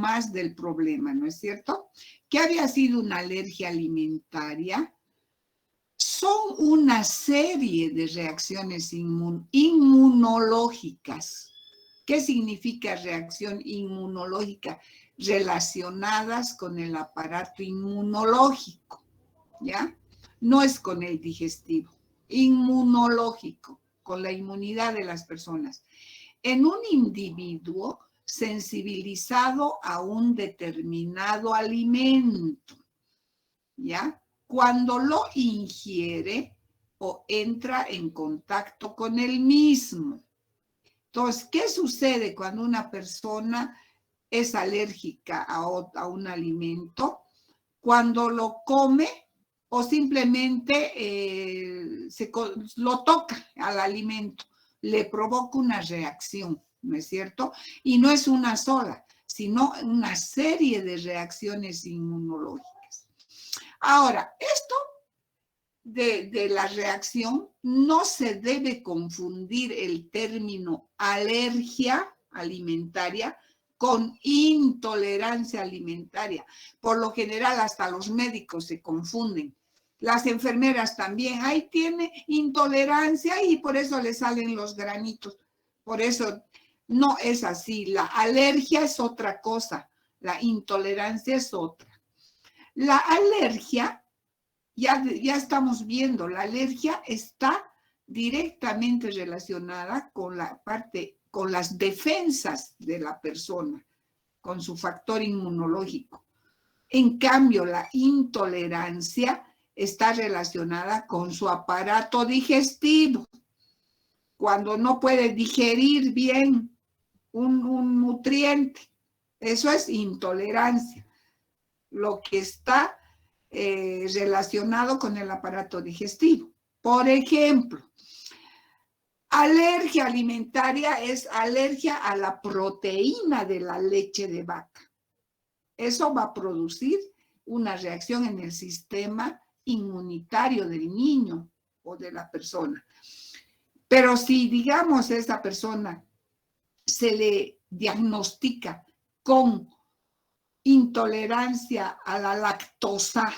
más del problema, ¿no es cierto? ¿Qué había sido una alergia alimentaria? Son una serie de reacciones inmunológicas. ¿Qué significa reacción inmunológica? Relacionadas con el aparato inmunológico, ¿ya? No es con el digestivo, inmunológico, con la inmunidad de las personas. En un individuo sensibilizado a un determinado alimento, ¿ya? Cuando lo ingiere o entra en contacto con el mismo. Entonces, ¿qué sucede cuando una persona es alérgica a un alimento? Cuando lo come o simplemente lo toca al alimento, le provoca una reacción, ¿no es cierto? Y no es una sola, sino una serie de reacciones inmunológicas. Ahora, esto de la reacción no se debe confundir el término alergia alimentaria con intolerancia alimentaria. Por lo general, hasta los médicos se confunden. Las enfermeras también, ahí tiene intolerancia y por eso le salen los granitos. Por eso no es así. La alergia es otra cosa, la intolerancia es otra. La alergia, ya estamos viendo, la alergia está directamente relacionada con la parte, con las defensas de la persona, con su factor inmunológico. En cambio, la intolerancia está relacionada con su aparato digestivo. Cuando no puede digerir bien un nutriente, eso es intolerancia. Lo que está relacionado con el aparato digestivo. Por ejemplo, alergia alimentaria es alergia a la proteína de la leche de vaca. Eso va a producir una reacción en el sistema inmunitario del niño o de la persona. Pero si, digamos, a esa persona se le diagnostica con intolerancia a la lactosa.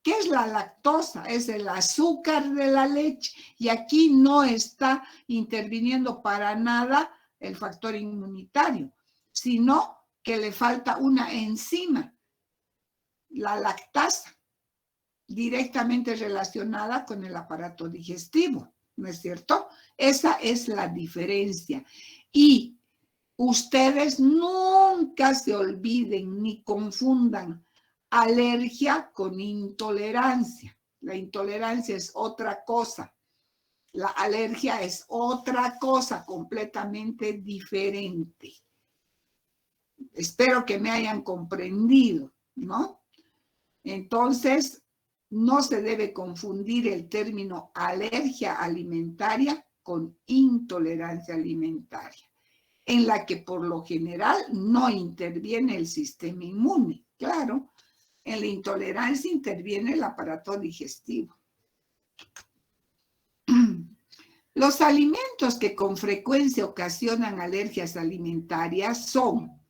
¿Qué es la lactosa? Es el azúcar de la leche y aquí no está interviniendo para nada el factor inmunitario, sino que le falta una enzima, la lactasa, directamente relacionada con el aparato digestivo, ¿no es cierto? Esa es la diferencia. Y ustedes nunca se olviden ni confundan alergia con intolerancia. La intolerancia es otra cosa. La alergia es otra cosa completamente diferente. Espero que me hayan comprendido, ¿no? Entonces, no se debe confundir el término alergia alimentaria con intolerancia alimentaria, en la que por lo general no interviene el sistema inmune. Claro, en la intolerancia interviene el aparato digestivo. Los alimentos que con frecuencia ocasionan alergias alimentarias son,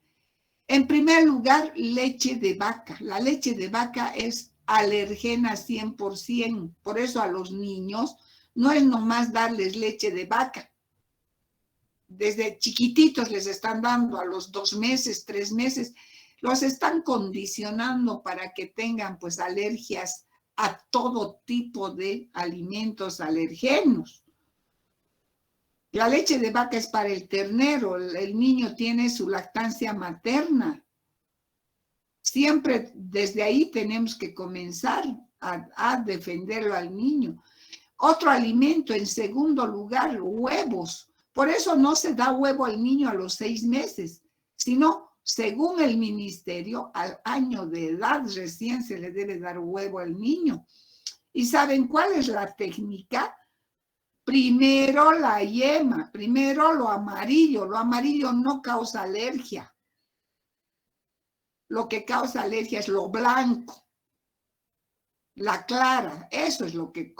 en primer lugar, leche de vaca. La leche de vaca es alergena 100%, por eso a los niños no es nomás darles leche de vaca. Desde chiquititos les están dando a los 2 meses, 3 meses, los están condicionando para que tengan pues alergias a todo tipo de alimentos alergenos. La leche de vaca es para el ternero, el niño tiene su lactancia materna. Siempre desde ahí tenemos que comenzar a defenderlo al niño. Otro alimento, en segundo lugar, huevos. Por eso no se da huevo al niño a los 6 meses, sino, según el ministerio, al año de edad recién se le debe dar huevo al niño. ¿Y saben cuál es la técnica? Primero la yema, primero lo amarillo no causa alergia. Lo que causa alergia es lo blanco, la clara, eso es lo que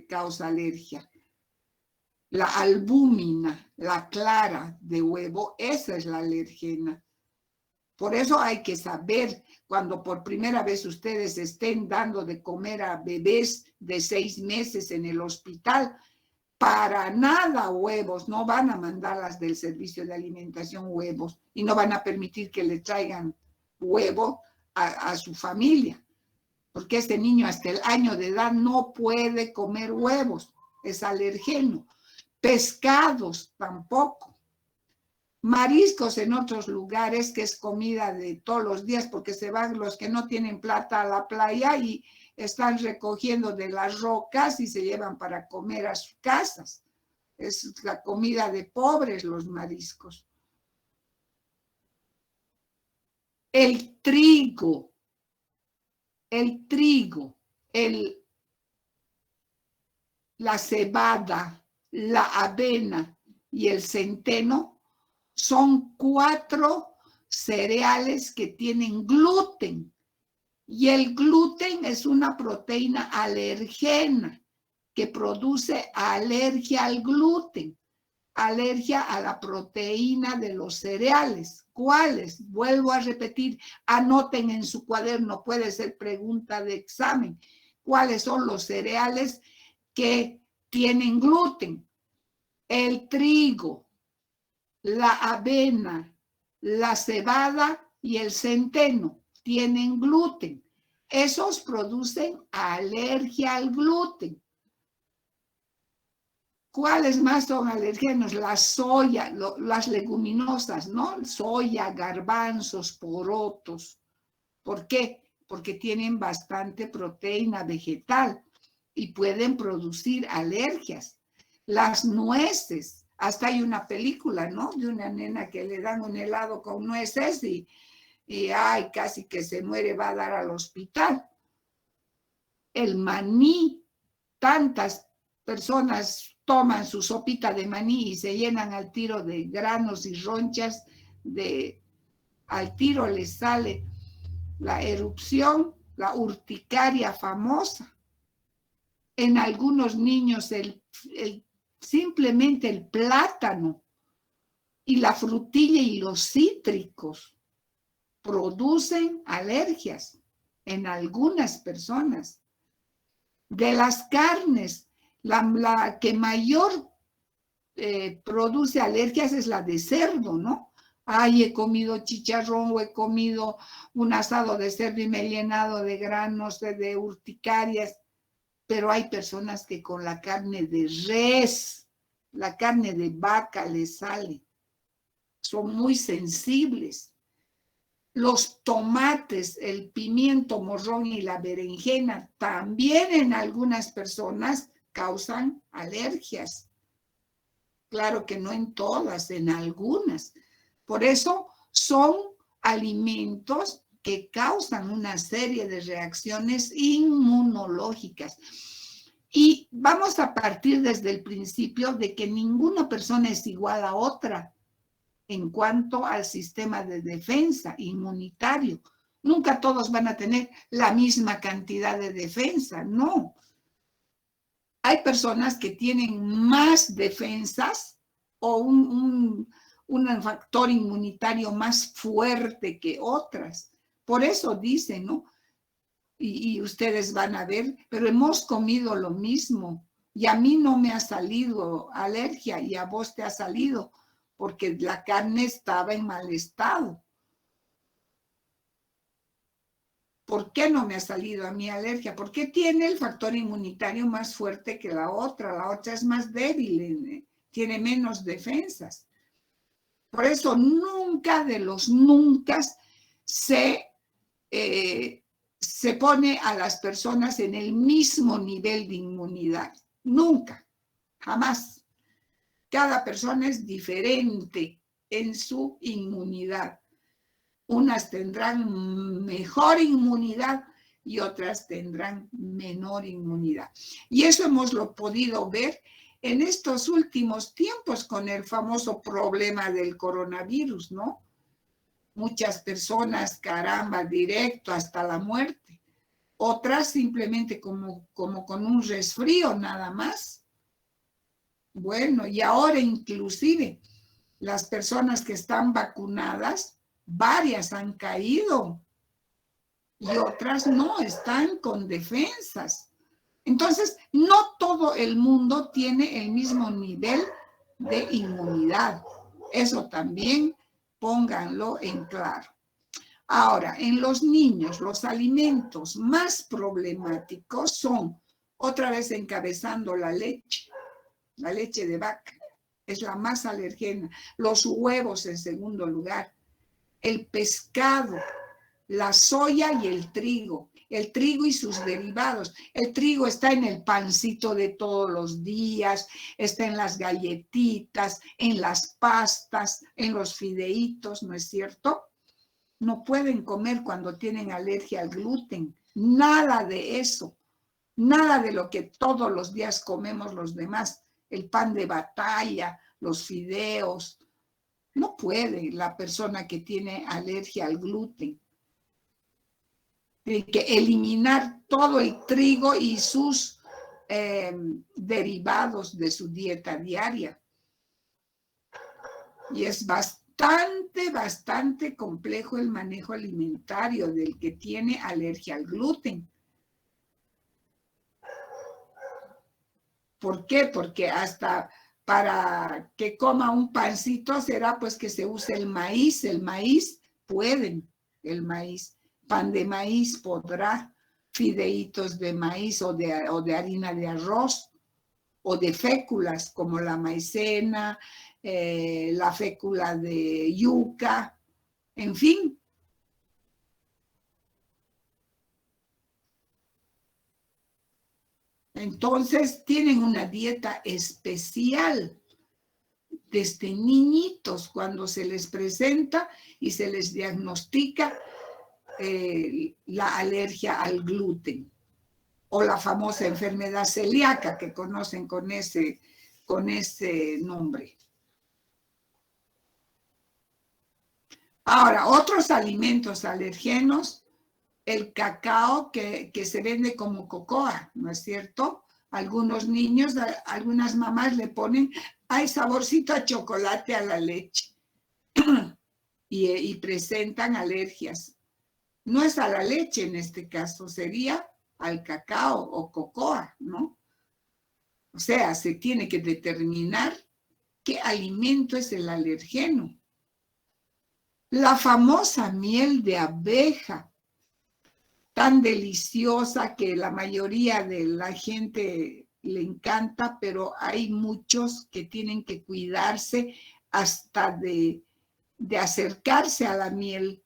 causa alergia. La albúmina, la clara de huevo, esa es la alergena. Por eso hay que saber, cuando por primera vez ustedes estén dando de comer a bebés de 6 meses en el hospital, para nada huevos, no van a mandarlas del servicio de alimentación huevos y no van a permitir que le traigan huevo a su familia, porque este niño hasta el año de edad no puede comer huevos, es alergeno. Pescados tampoco. Mariscos en otros lugares, que es comida de todos los días, porque se van los que no tienen plata a la playa y están recogiendo de las rocas y se llevan para comer a sus casas. Es la comida de pobres, los mariscos. El trigo, la cebada, la avena y el centeno son 4 cereales que tienen gluten. Y el gluten es una proteína alergena que produce alergia al gluten, alergia a la proteína de los cereales. ¿Cuáles? Vuelvo a repetir, anoten en su cuaderno, puede ser pregunta de examen. ¿Cuáles son los cereales que tienen gluten? El trigo, la avena, la cebada y el centeno tienen gluten. Esos producen alergia al gluten. ¿Cuáles más son alergenos? La soya, las leguminosas, ¿no? Soya, garbanzos, porotos. ¿Por qué? Porque tienen bastante proteína vegetal y pueden producir alergias. Las nueces, hasta hay una película, ¿no? De una nena que le dan un helado con nueces y ay, casi que se muere, va a dar al hospital. El maní, tantas personas toman su sopita de maní y se llenan al tiro de granos y ronchas, al tiro les sale la erupción, la urticaria famosa. En algunos niños simplemente el plátano y la frutilla y los cítricos producen alergias en algunas personas. De las carnes, la que mayor produce alergias es la de cerdo, ¿no? Ay, he comido chicharrón o he comido un asado de cerdo y me he llenado de granos, de urticarias, pero hay personas que con la carne de res, la carne de vaca les sale. Son muy sensibles. Los tomates, el pimiento morrón y la berenjena también en algunas personas causan alergias. Claro que no en todas, en algunas. Por eso son alimentos que causan una serie de reacciones inmunológicas. Y vamos a partir desde el principio de que ninguna persona es igual a otra en cuanto al sistema de defensa inmunitario. Nunca todos van a tener la misma cantidad de defensa, no. Hay personas que tienen más defensas o un factor inmunitario más fuerte que otras. Por eso dicen, ¿no? Y ustedes van a ver, pero hemos comido lo mismo y a mí no me ha salido alergia y a vos te ha salido porque la carne estaba en mal estado. ¿Por qué no me ha salido a mí alergia? Porque tiene el factor inmunitario más fuerte que la otra es más débil, tiene menos defensas. Por eso nunca de los nunca se pone a las personas en el mismo nivel de inmunidad. Nunca, jamás. Cada persona es diferente en su inmunidad. Unas tendrán mejor inmunidad y otras tendrán menor inmunidad. Y eso hemos podido ver en estos últimos tiempos con el famoso problema del coronavirus, ¿no? Muchas personas, caramba, directo hasta la muerte. Otras simplemente como con un resfrío nada más. Bueno, y ahora inclusive las personas que están vacunadas varias han caído y otras no, están con defensas. Entonces, no todo el mundo tiene el mismo nivel de inmunidad. Eso también pónganlo en claro. Ahora, en los niños, los alimentos más problemáticos son, otra vez encabezando la leche de vaca, es la más alergena, los huevos en segundo lugar, el pescado, la soya y el trigo y sus derivados. El trigo está en el pancito de todos los días, está en las galletitas, en las pastas, en los fideitos, ¿no es cierto? No pueden comer cuando tienen alergia al gluten, nada de eso, nada de lo que todos los días comemos los demás, el pan de batalla, los fideos. No puede la persona que tiene alergia al gluten. Tiene que eliminar todo el trigo y sus derivados de su dieta diaria. Y es bastante complejo el manejo alimentario del que tiene alergia al gluten. ¿Por qué? Porque hasta para que coma un pancito será pues que se use el maíz pueden, el maíz, pan de maíz podrá, fideitos de maíz o de harina de arroz o de féculas como la maicena, la fécula de yuca, en fin. Entonces tienen una dieta especial desde niñitos cuando se les presenta y se les diagnostica la alergia al gluten o la famosa enfermedad celíaca que conocen con ese nombre. Ahora, otros alimentos alergenos, el cacao que se vende como cocoa, ¿no es cierto? Algunos niños, algunas mamás le ponen, hay saborcito a chocolate a la leche y presentan alergias. No es a la leche en este caso, sería al cacao o cocoa, ¿no? O sea, se tiene que determinar qué alimento es el alergeno. La famosa miel de abeja, tan deliciosa que la mayoría de la gente le encanta, pero hay muchos que tienen que cuidarse hasta de acercarse a la miel,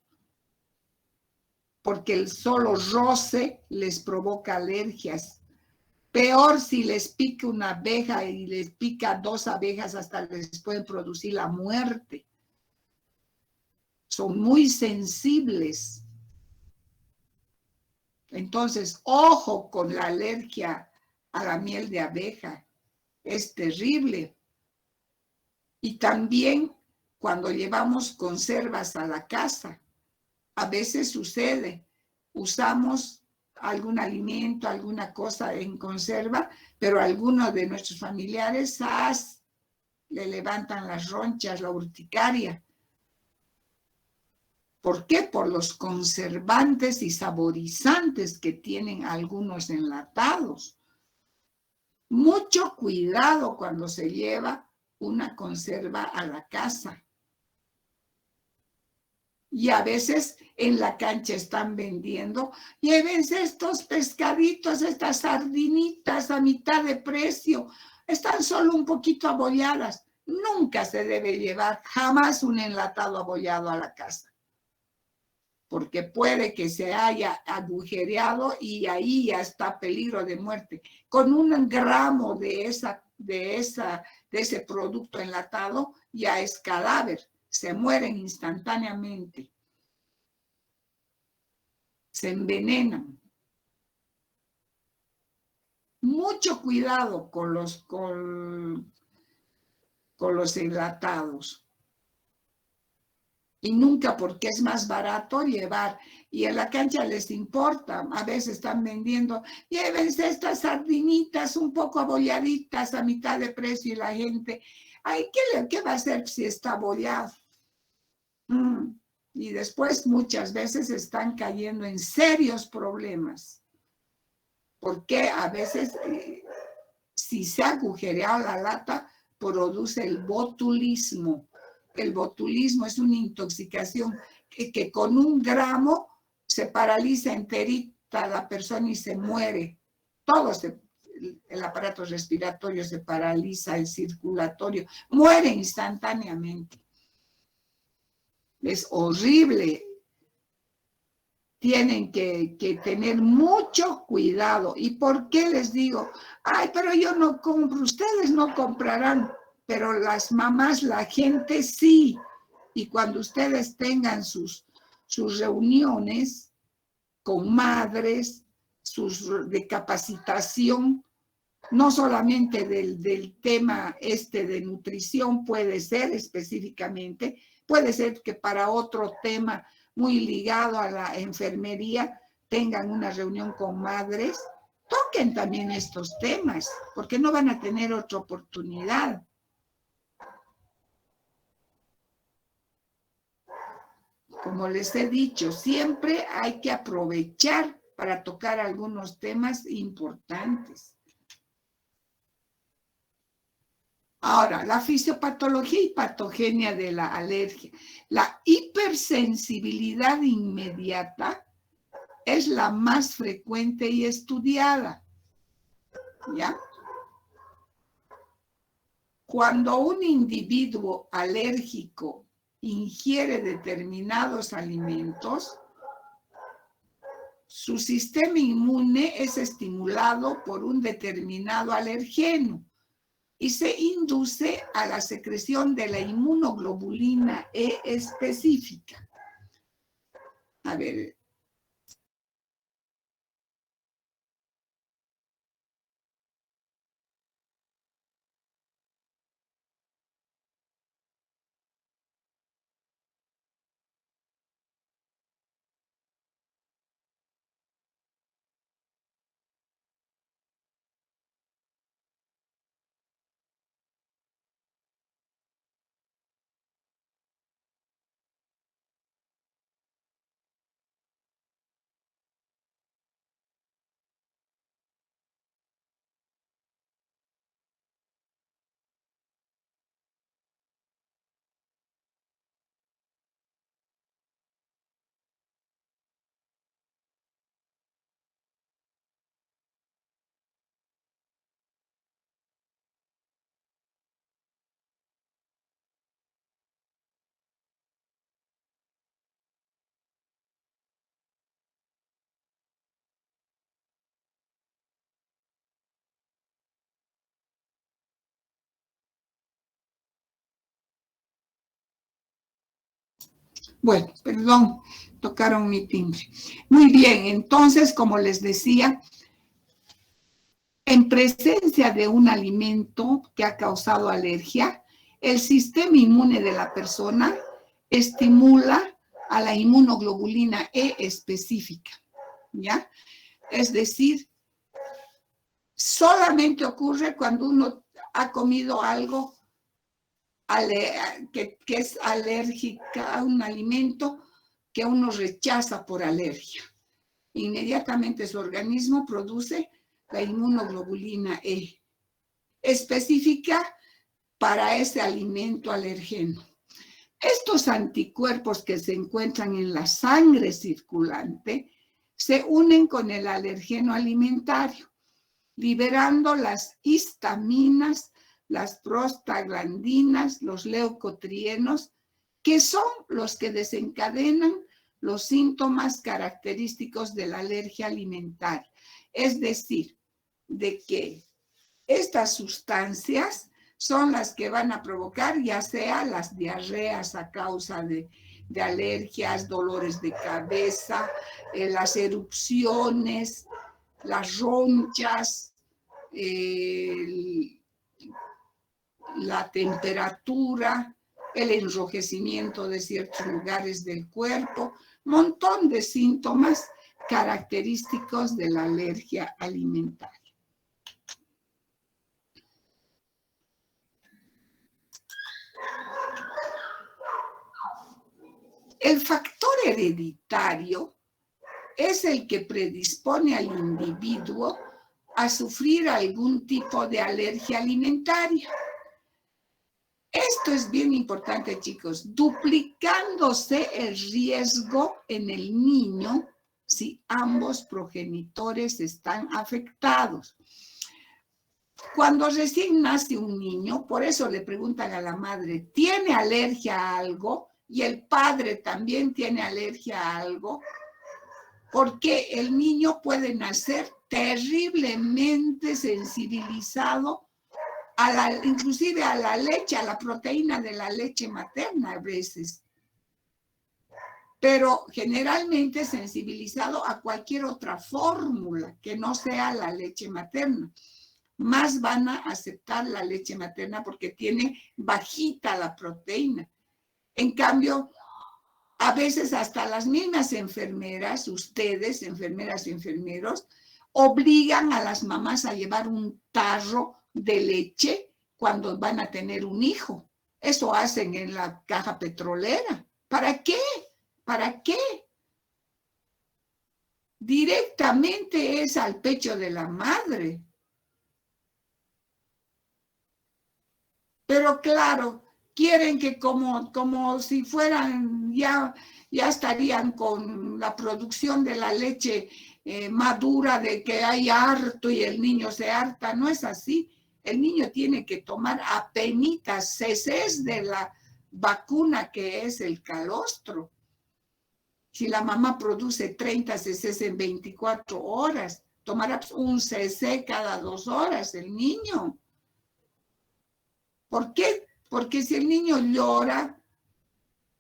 porque el solo roce les provoca alergias. Peor si les pica una abeja y les pica 2 abejas, hasta les pueden producir la muerte. Son muy sensibles. Entonces, ojo con la alergia a la miel de abeja. Es terrible. Y también cuando llevamos conservas a la casa, a veces sucede, usamos algún alimento, alguna cosa en conserva, pero algunos de nuestros familiares le levantan las ronchas, la urticaria. ¿Por qué? Por los conservantes y saborizantes que tienen algunos enlatados. Mucho cuidado cuando se lleva una conserva a la casa. Y a veces en la cancha están vendiendo, llévense estos pescaditos, estas sardinitas a mitad de precio, están solo un poquito abolladas. Nunca se debe llevar jamás un enlatado abollado a la casa, porque puede que se haya agujereado y ahí ya está peligro de muerte. Con 1 gramo de ese producto enlatado ya es cadáver. Se mueren instantáneamente. Se envenenan. Mucho cuidado con los enlatados. Y nunca porque es más barato llevar. Y en la cancha les importa. A veces están vendiendo, llévense estas sardinitas un poco abolladitas a mitad de precio y la gente, ay, ¿qué va a hacer si está abollado? Y después muchas veces están cayendo en serios problemas. Porque a veces, si se ha agujereado la lata, produce el botulismo. El botulismo es una intoxicación que con 1 gramo se paraliza enterita la persona y se muere. El aparato respiratorio se paraliza, el circulatorio, muere instantáneamente. Es horrible. Tienen que tener mucho cuidado. ¿Y por qué les digo? Ay, pero yo no compro, ustedes no comprarán, pero las mamás, la gente sí. Y cuando ustedes tengan sus reuniones con madres, de capacitación, no solamente del tema de nutrición, puede ser específicamente, puede ser que para otro tema muy ligado a la enfermería tengan una reunión con madres, toquen también estos temas, porque no van a tener otra oportunidad. Como les he dicho, siempre hay que aprovechar para tocar algunos temas importantes. Ahora, la fisiopatología y patogenia de la alergia. La hipersensibilidad inmediata es la más frecuente y estudiada. ¿Ya? Cuando un individuo alérgico ingiere determinados alimentos, su sistema inmune es estimulado por un determinado alergeno y se induce a la secreción de la inmunoglobulina E específica. A ver. Bueno, perdón, tocaron mi timbre. Muy bien, entonces, como les decía, en presencia de un alimento que ha causado alergia, el sistema inmune de la persona estimula a la inmunoglobulina E específica, ¿ya? Es decir, solamente ocurre cuando uno ha comido algo que es alérgica a un alimento que uno rechaza por alergia. Inmediatamente su organismo produce la inmunoglobulina E, específica para ese alimento alergeno. Estos anticuerpos que se encuentran en la sangre circulante se unen con el alergeno alimentario, liberando las histaminas, las prostaglandinas, los leucotrienos, que son los que desencadenan los síntomas característicos de la alergia alimentaria. Es decir, de que estas sustancias son las que van a provocar ya sea las diarreas a causa de alergias, dolores de cabeza, las erupciones, las ronchas, la temperatura, el enrojecimiento de ciertos lugares del cuerpo, montón de síntomas característicos de la alergia alimentaria. El factor hereditario es el que predispone al individuo a sufrir algún tipo de alergia alimentaria. Esto es bien importante, chicos, duplicándose el riesgo en el niño si ambos progenitores están afectados. Cuando recién nace un niño, por eso le preguntan a la madre, ¿tiene alergia a algo? Y el padre también tiene alergia a algo, porque el niño puede nacer terriblemente sensibilizado inclusive a la leche, a la proteína de la leche materna a veces, pero generalmente sensibilizado a cualquier otra fórmula que no sea la leche materna. Más van a aceptar la leche materna porque tiene bajita la proteína. En cambio, a veces hasta las mismas enfermeras, ustedes, enfermeras y enfermeros, obligan a las mamás a llevar un tarro de leche cuando van a tener un hijo. Eso hacen en la caja petrolera. ¿Para qué? ¿Para qué? Directamente es al pecho de la madre. Pero claro, quieren que como si fueran, ya estarían con la producción de la leche madura, de que hay harto y el niño se harta. No es así. El niño tiene que tomar apenitas ccs de la vacuna que es el calostro. Si la mamá produce 30 ccs en 24 horas, tomará un cc cada 2 horas el niño. ¿Por qué? Porque si el niño llora,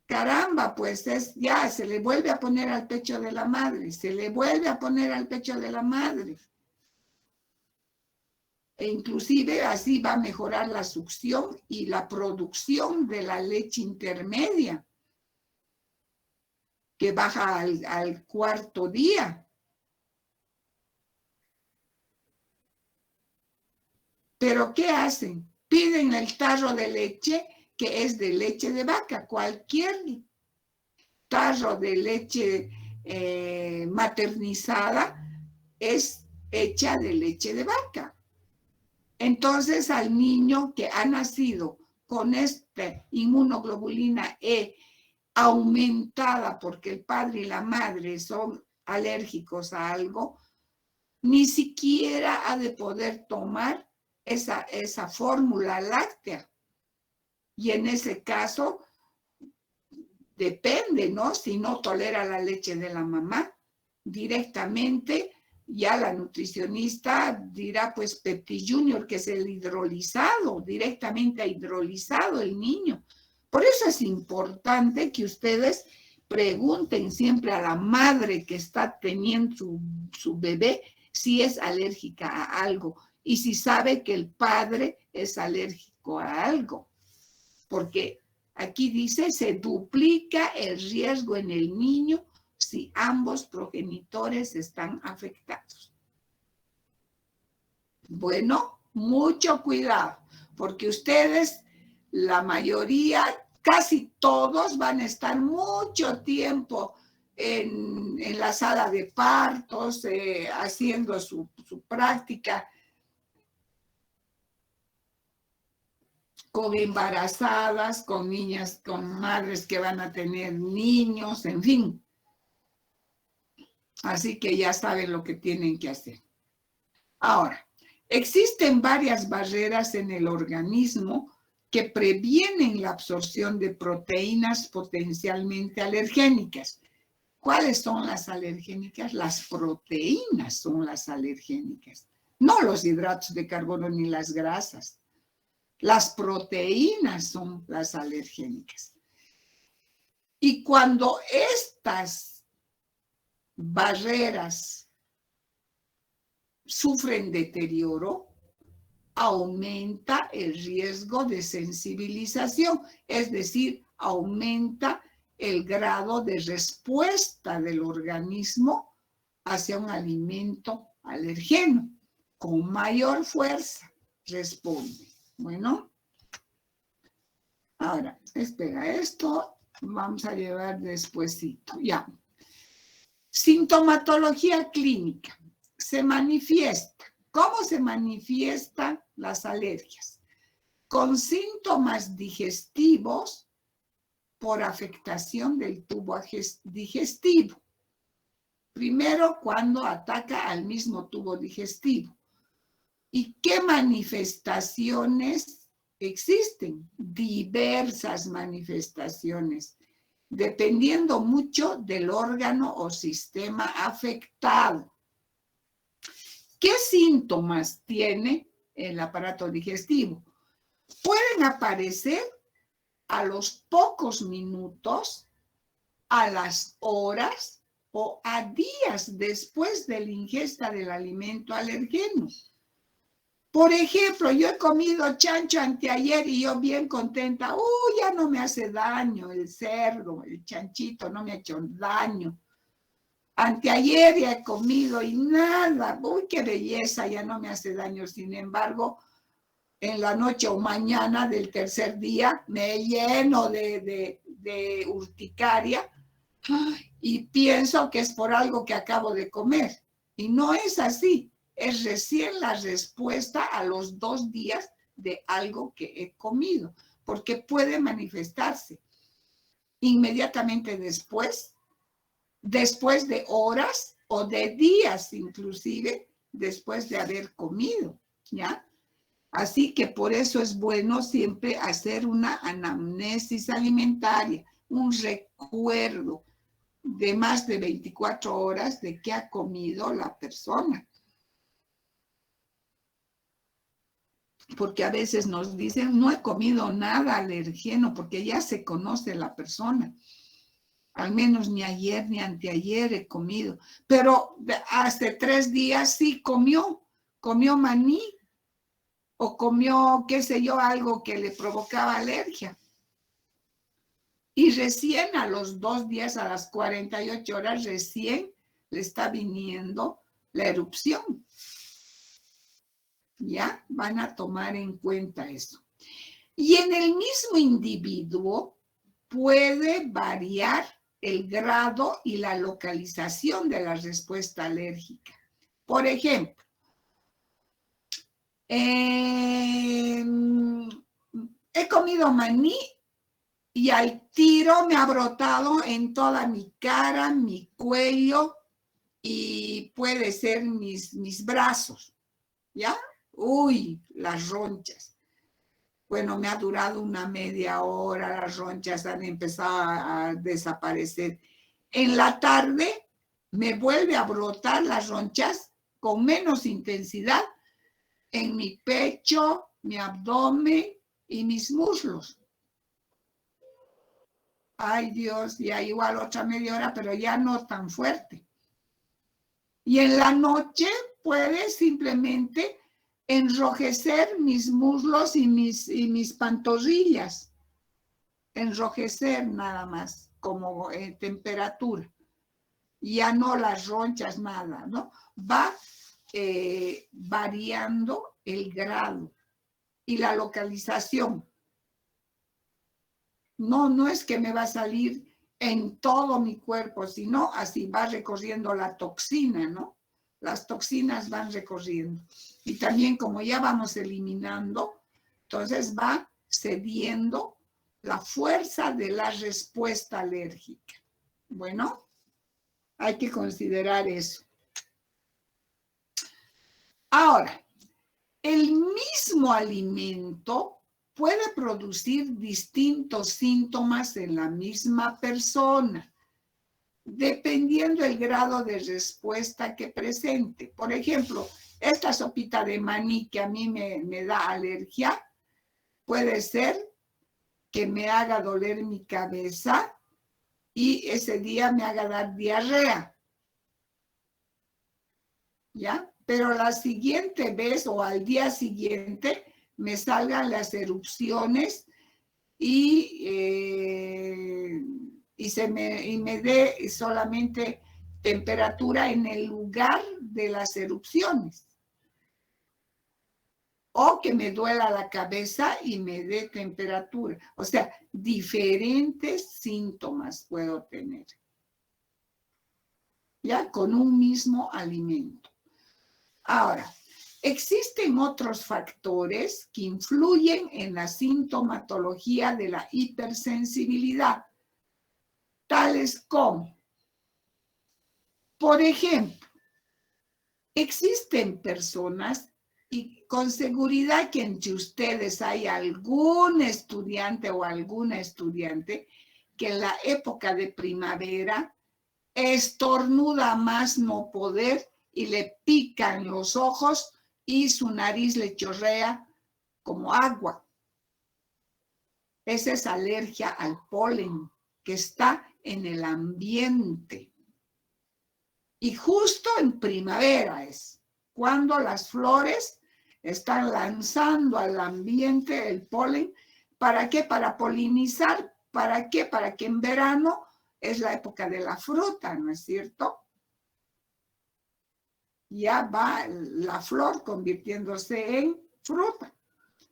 caramba, pues ya se le vuelve a poner al pecho de la madre, se le vuelve a poner al pecho de la madre. E inclusive así va a mejorar la succión y la producción de la leche intermedia, que baja al cuarto día. ¿Pero qué hacen? Piden el tarro de leche, que es de leche de vaca. Cualquier tarro de leche maternizada es hecha de leche de vaca. Entonces, al niño que ha nacido con esta inmunoglobulina E aumentada porque el padre y la madre son alérgicos a algo, ni siquiera ha de poder tomar esa fórmula láctea. Y en ese caso, depende, ¿no? Si no tolera la leche de la mamá, directamente ya la nutricionista dirá, pues Pepti Junior, que es el hidrolizado, directamente ha hidrolizado el niño. Por eso es importante que ustedes pregunten siempre a la madre que está teniendo su bebé si es alérgica a algo y si sabe que el padre es alérgico a algo. Porque aquí dice, se duplica el riesgo en el niño si ambos progenitores están afectados. Bueno, mucho cuidado, porque ustedes, la mayoría, casi todos van a estar mucho tiempo en la sala de partos, haciendo su práctica con embarazadas, con niñas, con madres que van a tener niños, en fin. Así que ya saben lo que tienen que hacer. Ahora, existen varias barreras en el organismo que previenen la absorción de proteínas potencialmente alergénicas. ¿Cuáles son las alergénicas? Las proteínas son las alergénicas, no los hidratos de carbono ni las grasas. Las proteínas son las alergénicas. Y cuando estas barreras sufren deterioro, aumenta el riesgo de sensibilización, es decir, aumenta el grado de respuesta del organismo hacia un alimento alergeno. Con mayor fuerza responde. Bueno, ahora, espera esto. vamos a llevar despuesito, ya. Sintomatología clínica. Se manifiesta. ¿Cómo se manifiestan las alergias? Con síntomas digestivos por afectación del tubo digestivo. Primero, cuando ataca al mismo tubo digestivo. ¿Y qué manifestaciones existen? Diversas manifestaciones, dependiendo mucho del órgano o sistema afectado. ¿Qué síntomas tiene el aparato digestivo? Pueden aparecer a los pocos minutos, a las horas o a días después de la ingesta del alimento alergeno. Por ejemplo, yo he comido chancho anteayer y yo bien contenta, ya no me hace daño el cerdo, el chanchito no me ha hecho daño. Anteayer ya he comido y nada, qué belleza, ya no me hace daño. Sin embargo, en la noche o mañana del tercer día me lleno de urticaria y pienso que es por algo que acabo de comer. Y no es así. Es recién la respuesta a los 2 días de algo que he comido, porque puede manifestarse inmediatamente después de horas o de días inclusive después de haber comido, ¿ya? Así que por eso es bueno siempre hacer una anamnesis alimentaria, un recuerdo de más de 24 horas de qué ha comido la persona. Porque a veces nos dicen, no he comido nada alergeno, porque ya se conoce la persona. Al menos ni ayer ni anteayer he comido. Pero hace 3 días sí comió maní o comió, qué sé yo, algo que le provocaba alergia. Y recién a los 2 días, a las 48 horas, recién le está viniendo la erupción. ¿Ya? Van a tomar en cuenta eso. Y en el mismo individuo puede variar el grado y la localización de la respuesta alérgica. Por ejemplo, he comido maní y al tiro me ha brotado en toda mi cara, mi cuello y puede ser mis brazos, ¿ya? Las ronchas. Bueno, me ha durado una media hora, las ronchas han empezado a desaparecer. En la tarde me vuelve a brotar las ronchas con menos intensidad en mi pecho, mi abdomen y mis muslos. Ay Dios, ya igual otra media hora, pero ya no tan fuerte. Y en la noche puede simplemente enrojecer mis muslos y mis pantorrillas. Enrojecer nada más, como temperatura. Ya no las ronchas, nada, ¿no? Va variando el grado y la localización. No es que me va a salir en todo mi cuerpo, sino así va recorriendo la toxina, ¿no? Las toxinas van recorriendo. Y también como ya vamos eliminando, entonces va cediendo la fuerza de la respuesta alérgica. Bueno, hay que considerar eso. Ahora, el mismo alimento puede producir distintos síntomas en la misma persona, dependiendo del grado de respuesta que presente. Por ejemplo, esta sopita de maní que a mí me da alergia, puede ser que me haga doler mi cabeza y ese día me haga dar diarrea. ¿Ya? Pero la siguiente vez o al día siguiente me salgan las erupciones y me dé solamente temperatura en el lugar de las erupciones. o que me duela la cabeza y me dé temperatura. O sea, diferentes síntomas puedo tener, ya con un mismo alimento. Ahora, existen otros factores que influyen en la sintomatología de la hipersensibilidad, tales como, por ejemplo, existen personas, y con seguridad que entre ustedes hay algún estudiante o alguna estudiante que en la época de primavera estornuda más no poder y le pican los ojos y su nariz le chorrea como agua. Esa es alergia al polen que está en el ambiente. Y justo en primavera es cuando las flores están lanzando al ambiente el polen. ¿Para qué? Para polinizar. ¿Para qué? Para que en verano es la época de la fruta, ¿no es cierto? Ya va la flor convirtiéndose en fruta,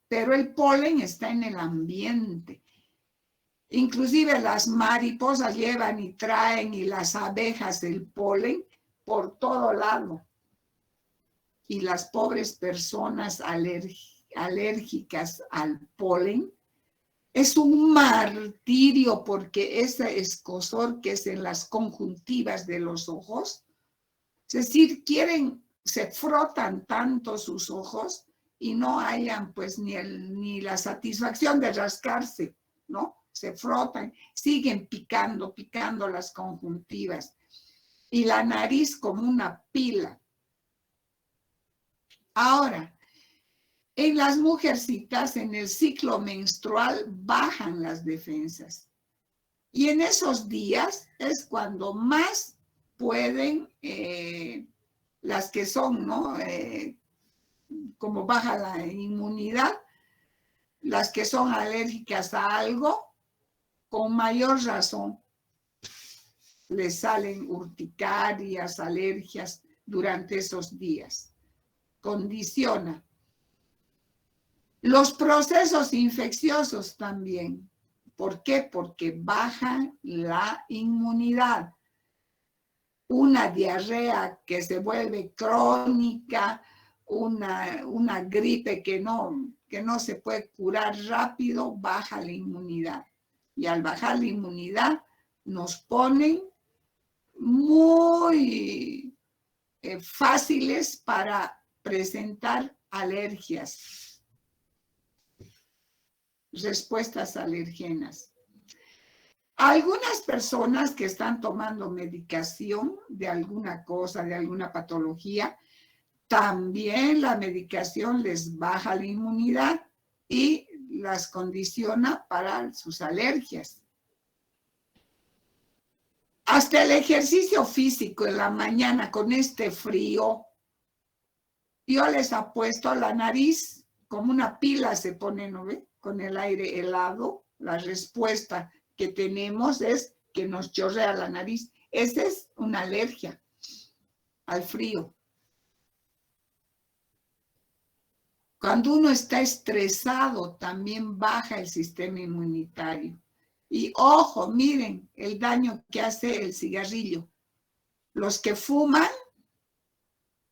pero el polen está en el ambiente. Inclusive las mariposas llevan y traen, y las abejas el polen por todo lado. Y las pobres personas alérgicas al polen, es un martirio, porque ese escozor que es en las conjuntivas de los ojos, es decir, se frotan tanto sus ojos y no hayan pues ni la satisfacción de rascarse, ¿no? Se frotan, siguen picando las conjuntivas. Y la nariz como una pila. Ahora, en las mujercitas, en el ciclo menstrual, bajan las defensas. Y en esos días es cuando más pueden, las que son, ¿no? Como baja la inmunidad, las que son alérgicas a algo, con mayor razón les salen urticarias, alergias durante esos días. Condiciona. Los procesos infecciosos también. ¿Por qué? Porque baja la inmunidad. Una diarrea que se vuelve crónica, una gripe que no se puede curar rápido, baja la inmunidad. Y al bajar la inmunidad nos ponen muy fáciles para presentar alergias, respuestas alergenas. Algunas personas que están tomando medicación de alguna cosa, de alguna patología, también la medicación les baja la inmunidad y las condiciona para sus alergias. Hasta el ejercicio físico en la mañana con este frío, yo les apuesto la nariz como una pila se pone, ¿no ve? Con el aire helado, la respuesta que tenemos es que nos chorrea la nariz. Esa es una alergia al frío. Cuando uno está estresado, también baja el sistema inmunitario. Y ojo, miren el daño que hace el cigarrillo. Los que fuman,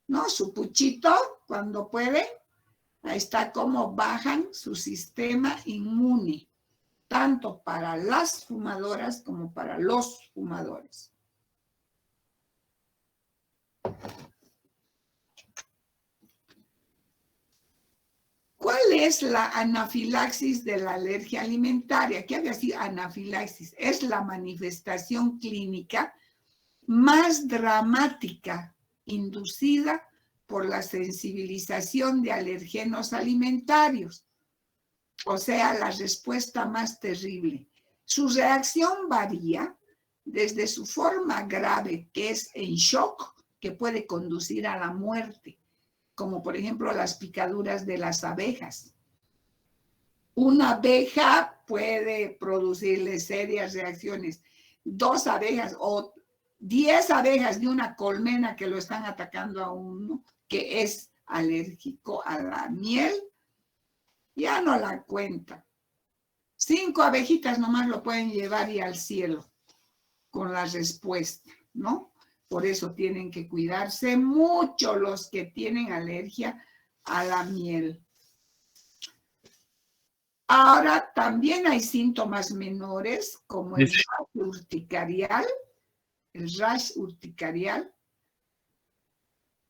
¿no? Su puchito, cuando pueden, ahí está cómo bajan su sistema inmune, tanto para las fumadoras como para los fumadores. ¿Cuál es la anafilaxis de la alergia alimentaria? ¿Qué había sido anafilaxis? Es la manifestación clínica más dramática inducida por la sensibilización de alergenos alimentarios. O sea, la respuesta más terrible. Su reacción varía desde su forma grave, que es en shock, que puede conducir a la muerte, como por ejemplo las picaduras de las abejas. Una abeja puede producirle serias reacciones. 2 abejas o 10 abejas de una colmena que lo están atacando a uno, que es alérgico a la miel Ya no la cuentan. 5 abejitas nomás lo pueden llevar y al cielo con la respuesta, ¿no? Por eso tienen que cuidarse mucho los que tienen alergia a la miel. Ahora también hay síntomas menores como el rash urticarial,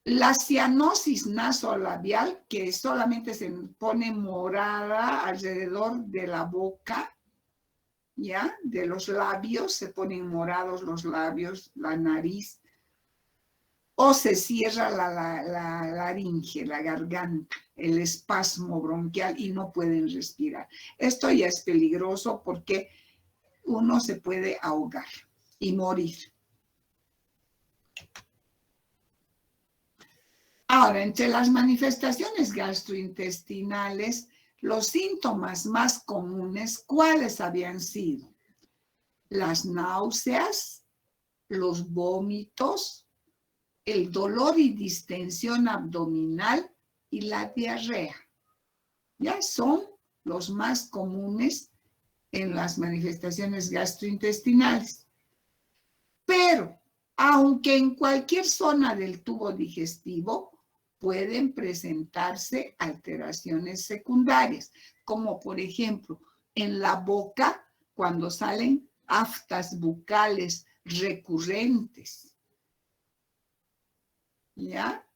la cianosis nasolabial, que solamente se pone morada alrededor de la boca, ¿ya? De los labios, se ponen morados los labios, la nariz, o se cierra la laringe, la garganta, el espasmo bronquial y no pueden respirar. Esto ya es peligroso porque uno se puede ahogar y morir. Ahora, entre las manifestaciones gastrointestinales, los síntomas más comunes, ¿cuáles habían sido? Las náuseas, los vómitos, el dolor y distensión abdominal y la diarrea. Ya son los más comunes en las manifestaciones gastrointestinales. Pero, aunque en cualquier zona del tubo digestivo pueden presentarse alteraciones secundarias, como por ejemplo en la boca cuando salen aftas bucales recurrentes. ¿Ya?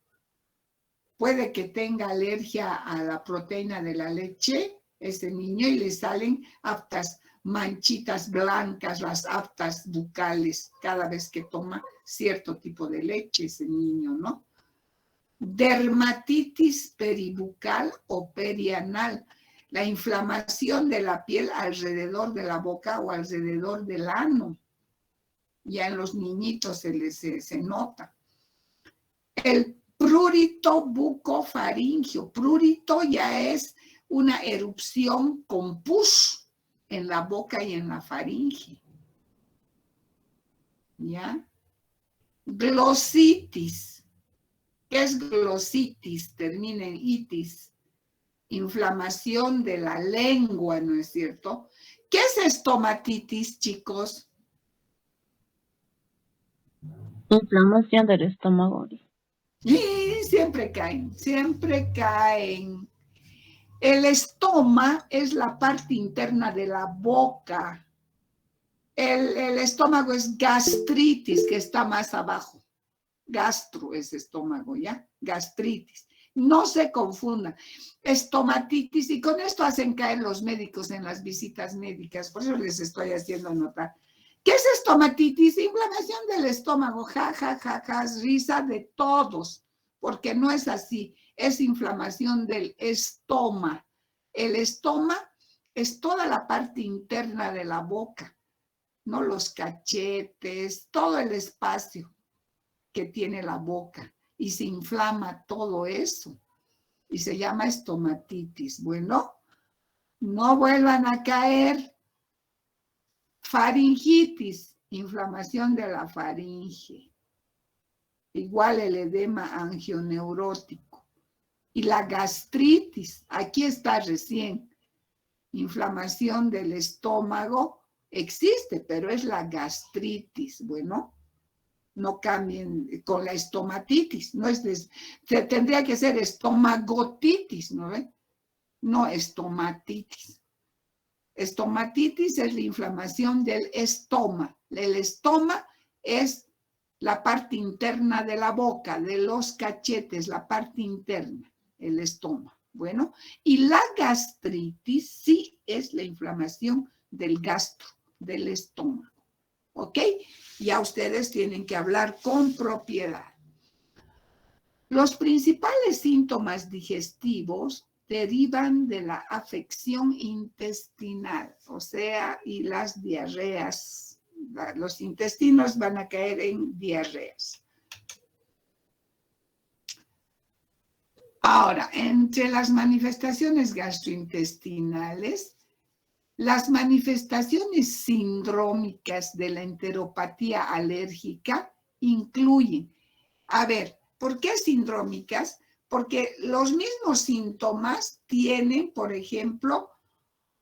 Puede que tenga alergia a la proteína de la leche, ese niño, y le salen aftas, manchitas blancas, las aftas bucales, cada vez que toma cierto tipo de leche ese niño, ¿no? Dermatitis peribucal o perianal, la inflamación de la piel alrededor de la boca o alrededor del ano. Ya en los niñitos se nota. El prurito bucofaringio. Prurito ya es una erupción con pus en la boca y en la faringe. ¿Ya? Glositis. ¿Qué es glositis? Termina en itis. Inflamación de la lengua, ¿no es cierto? ¿Qué es estomatitis, chicos? Inflamación del estómago. Y siempre caen, siempre caen. El estoma es la parte interna de la boca. El estómago es gastritis, que está más abajo. Gastro es estómago, ¿ya? Gastritis. No se confundan. Estomatitis, y con esto hacen caer los médicos en las visitas médicas, por eso les estoy haciendo notar. ¿Qué es estomatitis? Inflamación del estómago, ja, ja, ja, ja, risa de todos, porque no es así, es inflamación del estoma. El estoma es toda la parte interna de la boca, no los cachetes, todo el espacio que tiene la boca y se inflama todo eso y se llama estomatitis. Bueno, no vuelvan a caer. Faringitis, inflamación de la faringe. Igual el edema angioneurótico. Y la gastritis, aquí está recién. Inflamación del estómago, existe, pero es la gastritis. Bueno, no cambien con la estomatitis, no es tendría que ser estomagotitis, ¿no ven? No estomatitis. Estomatitis es la inflamación del estoma. El estoma es la parte interna de la boca, de los cachetes, la parte interna, el estoma. Bueno, y la gastritis sí es la inflamación del gastro, del estómago. ¿Ok? Ya ustedes tienen que hablar con propiedad. Los principales síntomas digestivos derivan de la afección intestinal, o sea, y las diarreas. Los intestinos van a caer en diarreas. Ahora, entre las manifestaciones gastrointestinales, las manifestaciones sindrómicas de la enteropatía alérgica incluyen, a ver, ¿por qué sindrómicas? porque los mismos síntomas tienen, por ejemplo,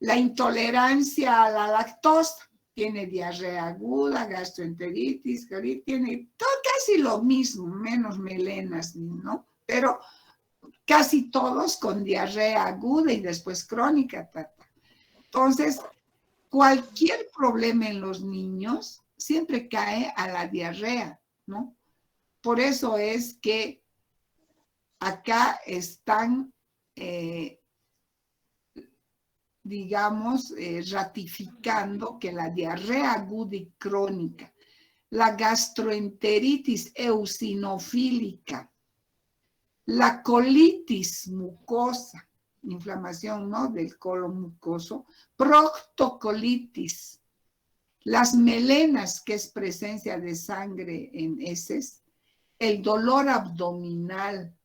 la intolerancia a la lactosa, tiene diarrea aguda, gastroenteritis, tiene todo casi lo mismo, menos melenas, ¿no? Pero casi todos con diarrea aguda y después crónica. Entonces, cualquier problema en los niños siempre cae a la diarrea, ¿no? Por eso es que acá están, digamos, ratificando que la diarrea aguda y crónica, la gastroenteritis eosinofílica, la colitis mucosa, inflamación, ¿no?, del colon mucoso, proctocolitis, las melenas, que es presencia de sangre en heces, el dolor abdominal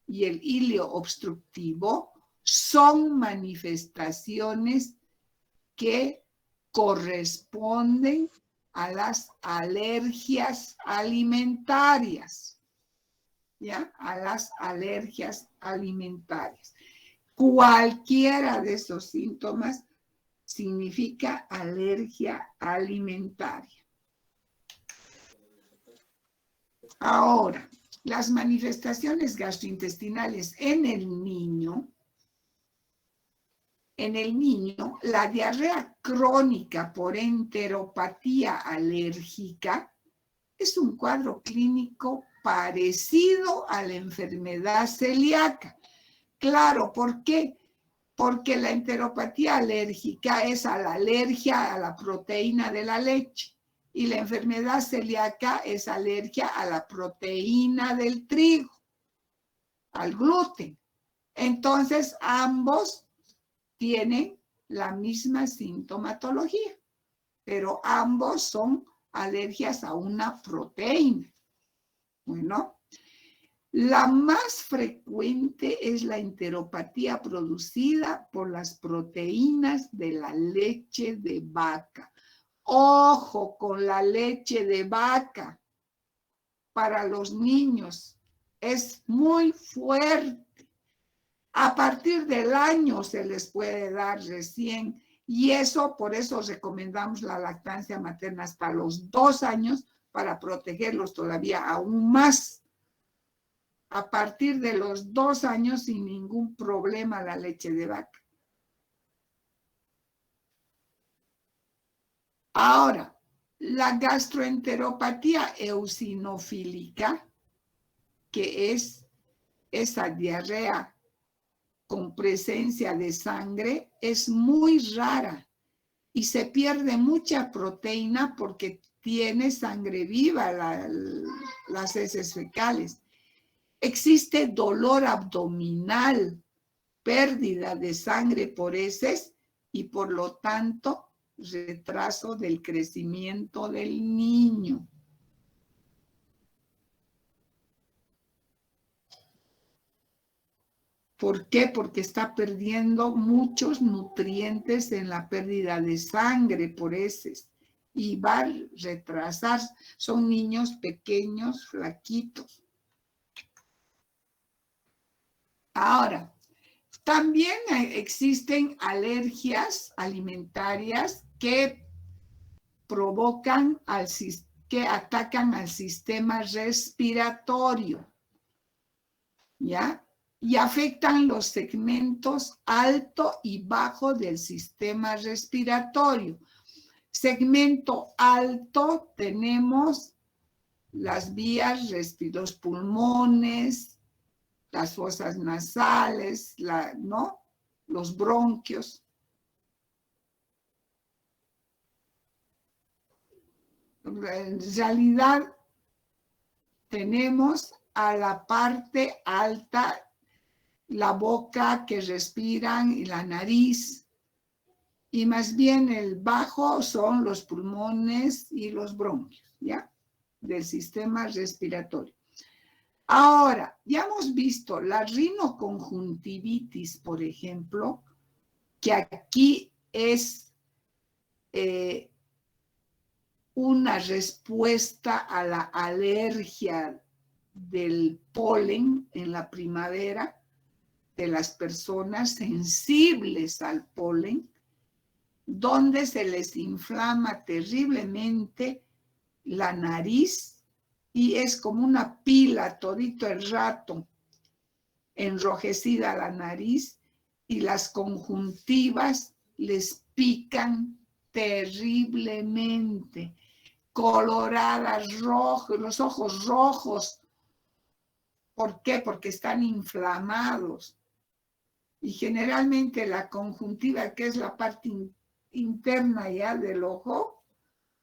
y el ilio obstructivo son manifestaciones que corresponden a las alergias alimentarias, ¿ya? A las alergias alimentarias. Cualquiera de esos síntomas significa alergia alimentaria. Ahora, las manifestaciones gastrointestinales en el niño, la diarrea crónica por enteropatía alérgica es un cuadro clínico parecido a la enfermedad celíaca. Claro, ¿por qué? Porque la enteropatía alérgica es a la alergia a la proteína de la leche y la enfermedad celíaca es alergia a la proteína del trigo, al gluten. Entonces, ambos tienen la misma sintomatología, pero ambos son alergias a una proteína. Bueno, la más frecuente es la enteropatía producida por las proteínas de la leche de vaca. Ojo con la leche de vaca para los niños, es muy fuerte. A partir del año se les puede dar recién, y eso, por eso recomendamos la lactancia materna hasta los 2 años para protegerlos todavía aún más. A partir de los 2 años sin ningún problema la leche de vaca. Ahora, la gastroenteropatía eosinofílica, que es esa diarrea con presencia de sangre, es muy rara y se pierde mucha proteína porque tiene sangre viva las heces fecales. Existe dolor abdominal, pérdida de sangre por heces y por lo tanto retraso del crecimiento del niño. ¿Por qué? Porque está perdiendo muchos nutrientes en la pérdida de sangre por heces y va a retrasar. Son niños pequeños, flaquitos. Ahora, también existen alergias alimentarias que provocan, que atacan al sistema respiratorio, ¿ya? Y afectan los segmentos alto y bajo del sistema respiratorio. Segmento alto tenemos las vías, los pulmones, las fosas nasales, ¿no?, los bronquios. En realidad tenemos a la parte alta la boca que respiran y la nariz, y más bien el bajo son los pulmones y los bronquios, ¿ya?, del sistema respiratorio. Ahora, ya hemos visto la rinoconjuntivitis, por ejemplo, que aquí es una respuesta a la alergia del polen en la primavera, de las personas sensibles al polen, donde se les inflama terriblemente la nariz y es como una pila todito el rato, enrojecida la nariz, y las conjuntivas les pican terriblemente, coloradas, rojos, los ojos rojos. ¿Por qué? Porque están inflamados. Y generalmente la conjuntiva, que es la parte interna ya del ojo,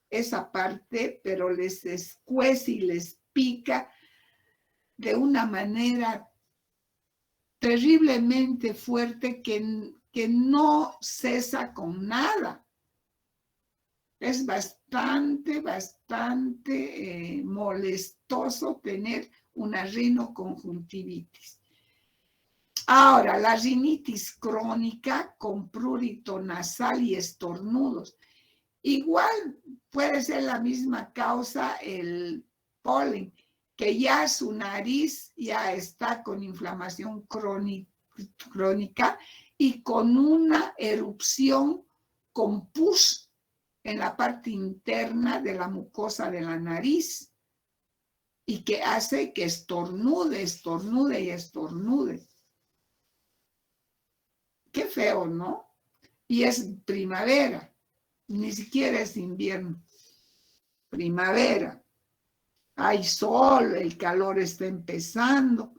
esa parte, pero les escuece y les pica de una manera terriblemente fuerte que no cesa con nada. Es bastante molestoso tener una rinoconjuntivitis. Ahora, la rinitis crónica con prurito nasal y estornudos. Igual puede ser la misma causa el polen, que ya su nariz ya está con inflamación crónica y con una erupción con pus en la parte interna de la mucosa de la nariz y que hace que estornude y estornude. Qué feo, ¿no? Y es primavera, ni siquiera es invierno. Primavera. Hay sol, el calor está empezando.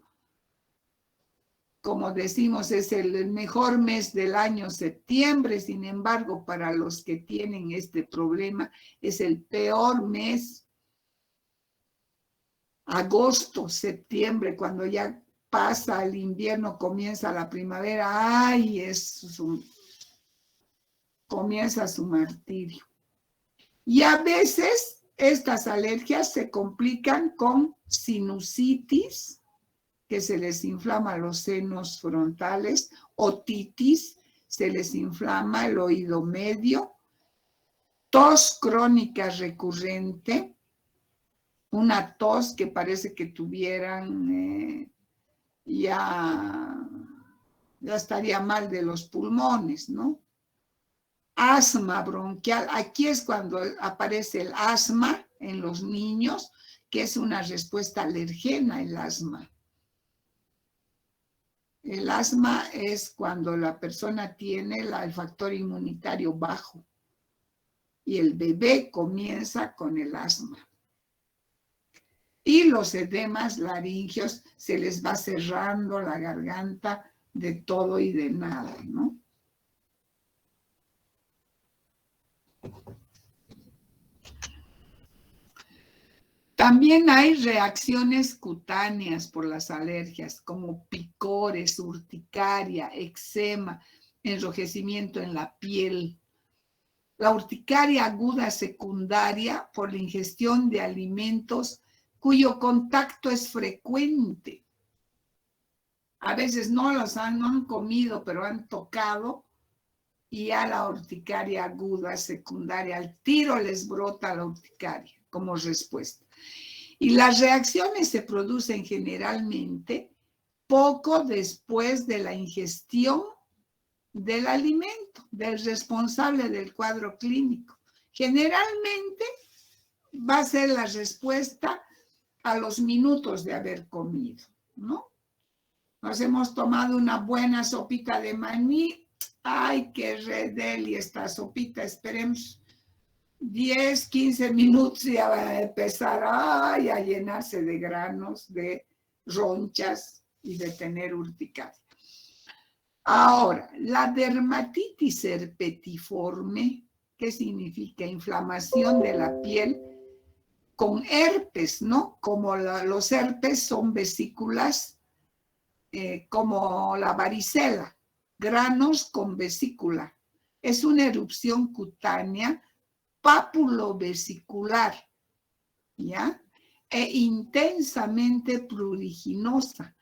Como decimos, es el mejor mes del año, septiembre. Sin embargo, para los que tienen este problema, es el peor mes. Agosto, septiembre, cuando ya pasa el invierno, comienza la primavera. ¡Ay! Comienza su martirio. Y a veces estas alergias se complican con sinusitis, que se les inflama los senos frontales, otitis, se les inflama el oído medio, tos crónica recurrente, una tos que parece que tuvieran ya estaría mal de los pulmones, ¿no? Asma bronquial, aquí es cuando aparece el asma en los niños, que es una respuesta alergena el asma. El asma es cuando la persona tiene el factor inmunitario bajo y el bebé comienza con el asma. Y los edemas laringeos se les va cerrando la garganta de todo y de nada, ¿no? También hay reacciones cutáneas por las alergias, como picores, urticaria, eczema, enrojecimiento en la piel. La urticaria aguda secundaria por la ingestión de alimentos cuyo contacto es frecuente. A veces no han comido, pero han tocado y ya la urticaria aguda secundaria, al tiro les brota la urticaria como respuesta. Y las reacciones se producen generalmente poco después de la ingestión del alimento, del responsable del cuadro clínico. Generalmente va a ser la respuesta a los minutos de haber comido, ¿no? Nos hemos tomado una buena sopita de maní. ¡Ay, qué redeli esta sopita! Esperemos 10, 15 minutos y va a empezar a llenarse de granos, de ronchas y de tener urticaria. Ahora, la dermatitis herpetiforme, ¿qué significa? Inflamación de la piel con herpes, ¿no? Como los herpes son vesículas, como la varicela, granos con vesícula. Es una erupción cutánea papulovesicular, ¿ya? E intensamente pruriginosa.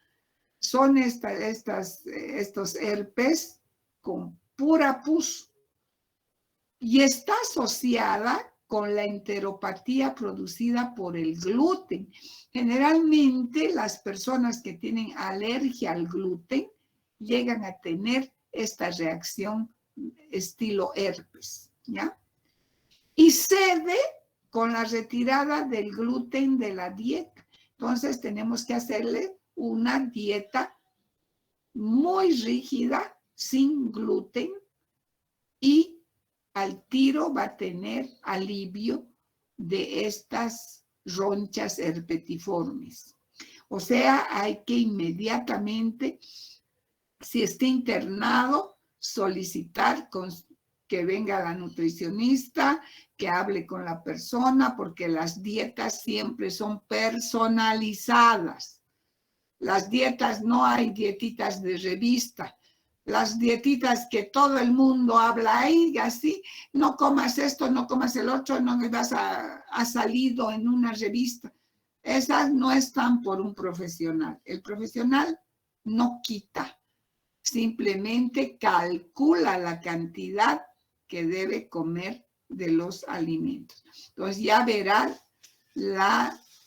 Son estos herpes con pura pus y está asociada con la enteropatía producida por el gluten. Generalmente las personas que tienen alergia al gluten llegan a tener esta reacción estilo herpes, ¿ya? Y cede con la retirada del gluten de la dieta. Entonces tenemos que hacerle una dieta muy rígida, sin gluten, y al tiro va a tener alivio de estas ronchas herpetiformes. O sea, hay que inmediatamente, si está internado, solicitar que venga la nutricionista, que hable con la persona, porque las dietas siempre son personalizadas. Las dietas, no hay dietitas de revista. Las dietitas que todo el mundo habla ahí, así, no comas esto, no comas el otro, no vas a salido en una revista. Esas no están por un profesional. El profesional no quita, simplemente calcula la cantidad que debe comer de los alimentos. Entonces ya verá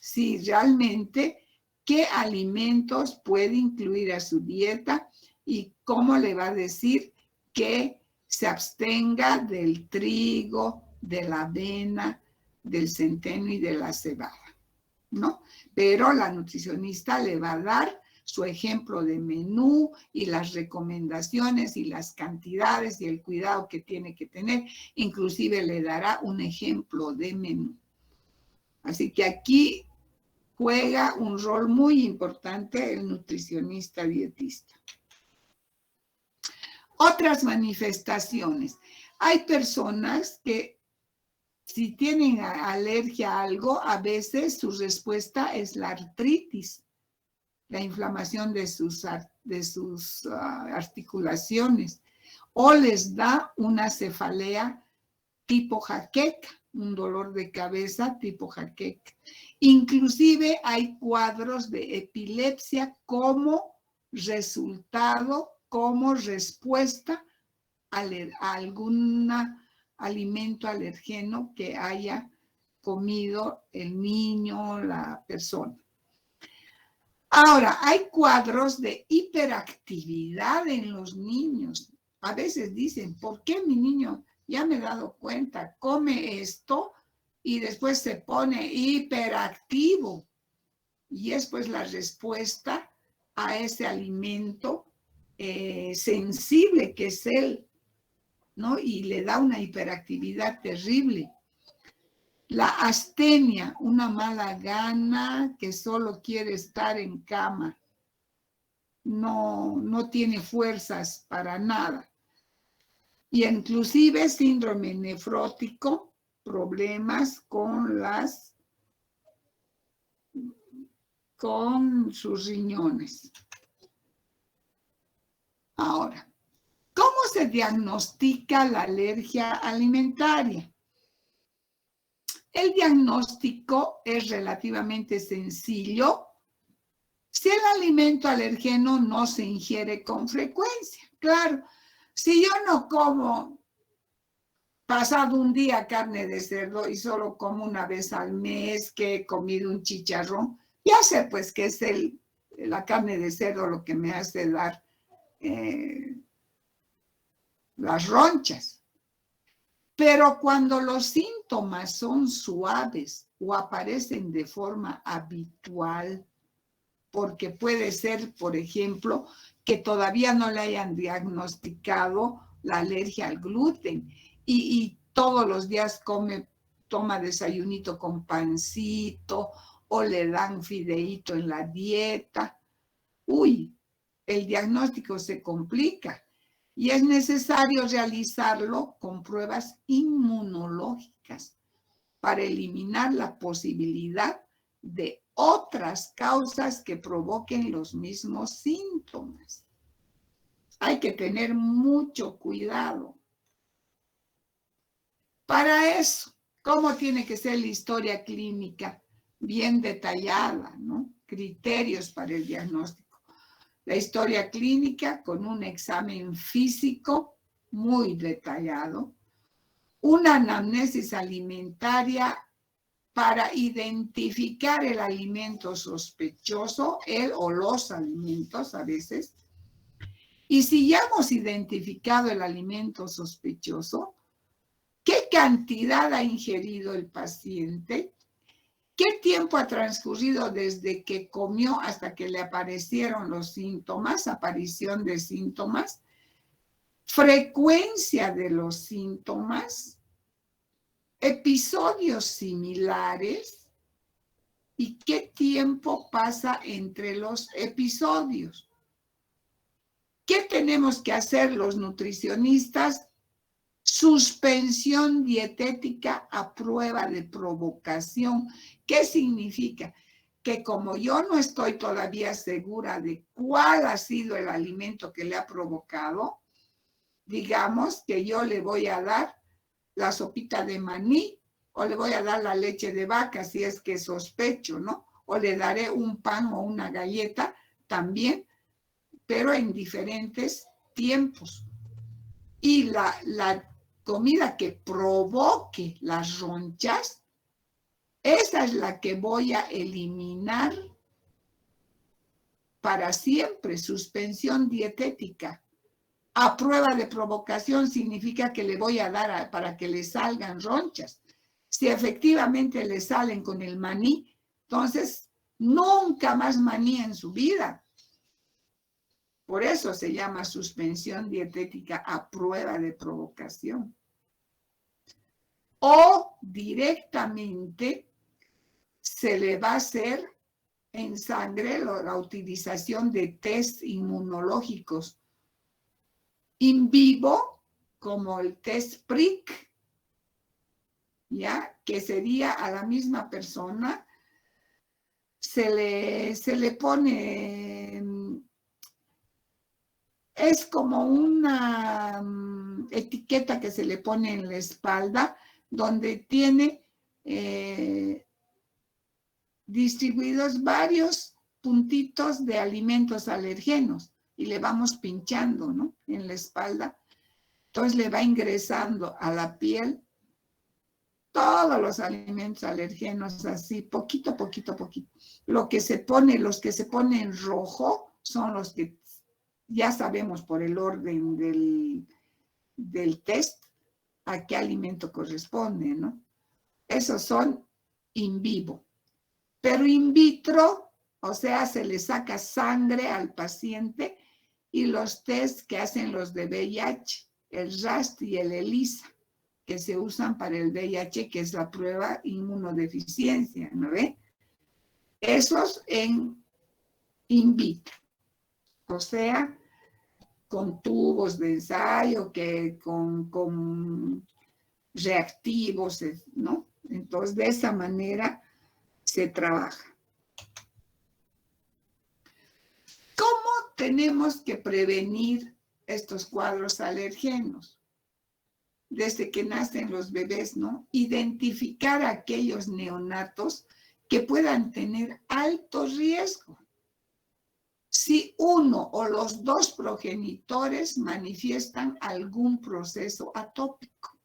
si realmente qué alimentos puede incluir a su dieta y cómo le va a decir que se abstenga del trigo, de la avena, del centeno y de la cebada, ¿no? Pero la nutricionista le va a dar su ejemplo de menú y las recomendaciones y las cantidades y el cuidado que tiene que tener. Inclusive le dará un ejemplo de menú. Así que aquí juega un rol muy importante el nutricionista dietista. Otras manifestaciones. Hay personas que si tienen alergia a algo, a veces su respuesta es la artritis, la inflamación de sus articulaciones, o les da una cefalea tipo jaqueca, un dolor de cabeza tipo jaqueca. Inclusive hay cuadros de epilepsia como resultado, como respuesta a algún alimento alergeno que haya comido el niño, la persona. Ahora, hay cuadros de hiperactividad en los niños. A veces dicen, ¿por qué mi niño, ya me he dado cuenta, come esto y después se pone hiperactivo? Y es pues la respuesta a ese alimento sensible que es él, ¿no? Y le da una hiperactividad terrible. La astenia, una mala gana que solo quiere estar en cama. No tiene fuerzas para nada. Y inclusive síndrome nefrótico, problemas con sus riñones. Ahora, ¿cómo se diagnostica la alergia alimentaria? El diagnóstico es relativamente sencillo si el alimento alergeno no se ingiere con frecuencia. Claro, si yo no como pasado un día carne de cerdo y solo como una vez al mes que he comido un chicharrón, ya sé pues que es la carne de cerdo lo que me hace dar las ronchas. Pero cuando los síntomas son suaves o aparecen de forma habitual, porque puede ser, por ejemplo, que todavía no le hayan diagnosticado la alergia al gluten y todos los días toma desayunito con pancito o le dan fideíto en la dieta. Uy, el diagnóstico se complica. Y es necesario realizarlo con pruebas inmunológicas para eliminar la posibilidad de otras causas que provoquen los mismos síntomas. Hay que tener mucho cuidado. Para eso, ¿cómo tiene que ser la historia clínica? Bien detallada, ¿no? Criterios para el diagnóstico. La historia clínica con un examen físico muy detallado, una anamnesis alimentaria para identificar el alimento sospechoso, el o los alimentos a veces. Y si ya hemos identificado el alimento sospechoso, ¿qué cantidad ha ingerido el paciente? ¿Qué tiempo ha transcurrido desde que comió hasta que le aparecieron los síntomas, aparición de síntomas? Frecuencia de los síntomas, episodios similares y qué tiempo pasa entre los episodios. ¿Qué tenemos que hacer los nutricionistas? Suspensión dietética a prueba de provocación. ¿Qué significa? Que como yo no estoy todavía segura de cuál ha sido el alimento que le ha provocado, digamos que yo le voy a dar la sopita de maní o le voy a dar la leche de vaca si es que sospecho, ¿no? O le daré un pan o una galleta también, pero en diferentes tiempos. Y la comida que provoque las ronchas, esa es la que voy a eliminar para siempre. Suspensión dietética. A prueba de provocación significa que le voy a dar para que le salgan ronchas. Si efectivamente le salen con el maní, entonces nunca más maní en su vida. Por eso se llama suspensión dietética a prueba de provocación. O directamente se le va a hacer en sangre la utilización de test inmunológicos in vivo, como el test PRIC, ¿ya? Que sería a la misma persona, se le pone, es como una etiqueta que se le pone en la espalda, donde tiene distribuidos varios puntitos de alimentos alergenos y le vamos pinchando, ¿no? En la espalda. Entonces le va ingresando a la piel todos los alimentos alergenos, así, poquito, poquito, poquito. Los que se ponen en rojo son los que ya sabemos por el orden del test a qué alimento corresponde, ¿no? Esos son in vivo. Pero in vitro, o sea, se le saca sangre al paciente y los test que hacen los de VIH, el RAST y el ELISA, que se usan para el VIH, que es la prueba inmunodeficiencia, ¿no ve? Esos en in vitro, o sea, con tubos de ensayo, con reactivos, ¿no? Entonces, de esa manera se trabaja. ¿Cómo tenemos que prevenir estos cuadros alergenos? Desde que nacen los bebés, ¿no? Identificar a aquellos neonatos que puedan tener alto riesgo. Si uno o los dos progenitores manifiestan algún proceso atópico.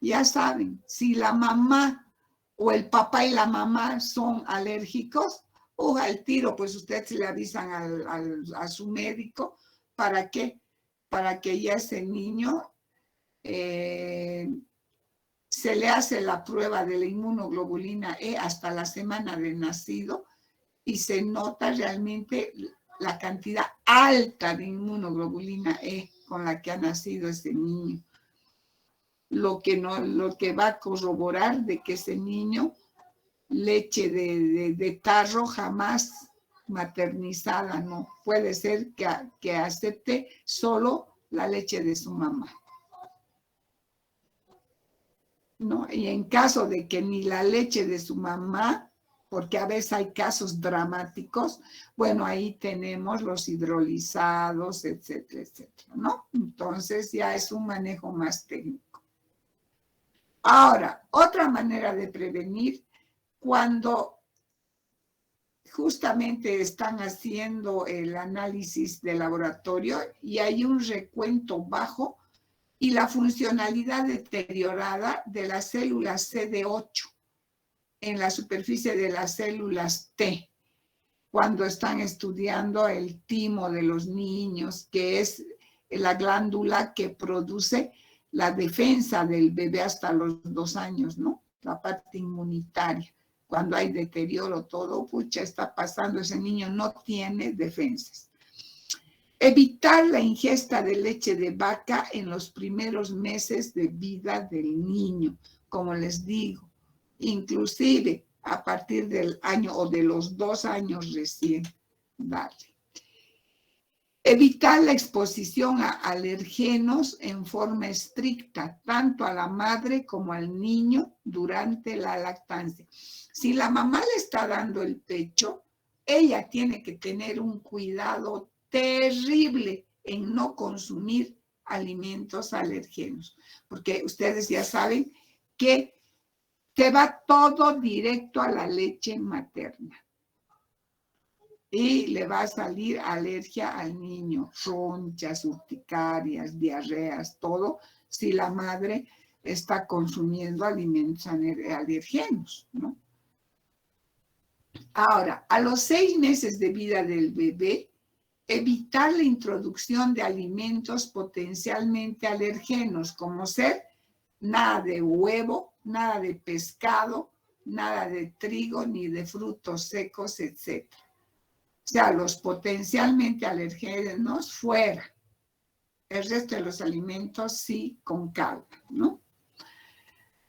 Ya saben, si la mamá o el papá y la mamá son alérgicos, o al tiro, pues ustedes le avisan a su médico. ¿Para qué? Para que ya ese niño se le hace la prueba de la inmunoglobulina E hasta la semana de nacido y se nota realmente la cantidad alta de inmunoglobulina E con la que ha nacido ese niño. Lo que va a corroborar de que ese niño, leche de tarro jamás maternizada, no puede ser que acepte solo la leche de su mamá, ¿no? Y en caso de que ni la leche de su mamá, porque a veces hay casos dramáticos, bueno, ahí tenemos los hidrolizados, etcétera, etcétera, ¿no? Entonces ya es un manejo más técnico. Ahora, otra manera de prevenir, cuando justamente están haciendo el análisis de laboratorio y hay un recuento bajo, y la funcionalidad deteriorada de las células CD8 en la superficie de las células T, cuando están estudiando el timo de los niños, que es la glándula que produce la defensa del bebé hasta los 2 años, ¿no? La parte inmunitaria. Cuando hay deterioro, todo, pucha, está pasando, ese niño no tiene defensas. Evitar la ingesta de leche de vaca en los primeros meses de vida del niño, como les digo, inclusive a partir del año o de los 2 años recién, darle. Evitar la exposición a alergenos en forma estricta, tanto a la madre como al niño durante la lactancia. Si la mamá le está dando el pecho, ella tiene que tener un cuidado terrible en no consumir alimentos alergenos, porque ustedes ya saben que te va todo directo a la leche materna. Y le va a salir alergia al niño, ronchas, urticarias, diarreas, todo, si la madre está consumiendo alimentos alergenos, ¿no? Ahora, a los 6 meses de vida del bebé, evitar la introducción de alimentos potencialmente alergenos, como ser nada de huevo, nada de pescado, nada de trigo, ni de frutos secos, etc. O sea, los potencialmente alergénicos fuera. El resto de los alimentos sí con calma, ¿no?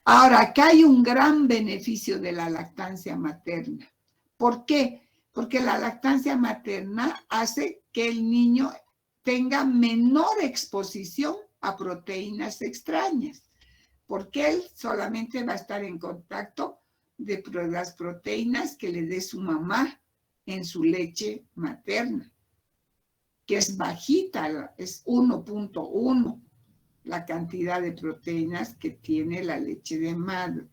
Ahora, acá hay un gran beneficio de la lactancia materna. ¿Por qué? Porque la lactancia materna hace que el niño tenga menor exposición a proteínas extrañas, porque él solamente va a estar en contacto de las proteínas que le dé su mamá en su leche materna, que es bajita, es 1.1 la cantidad de proteínas que tiene la leche de madre,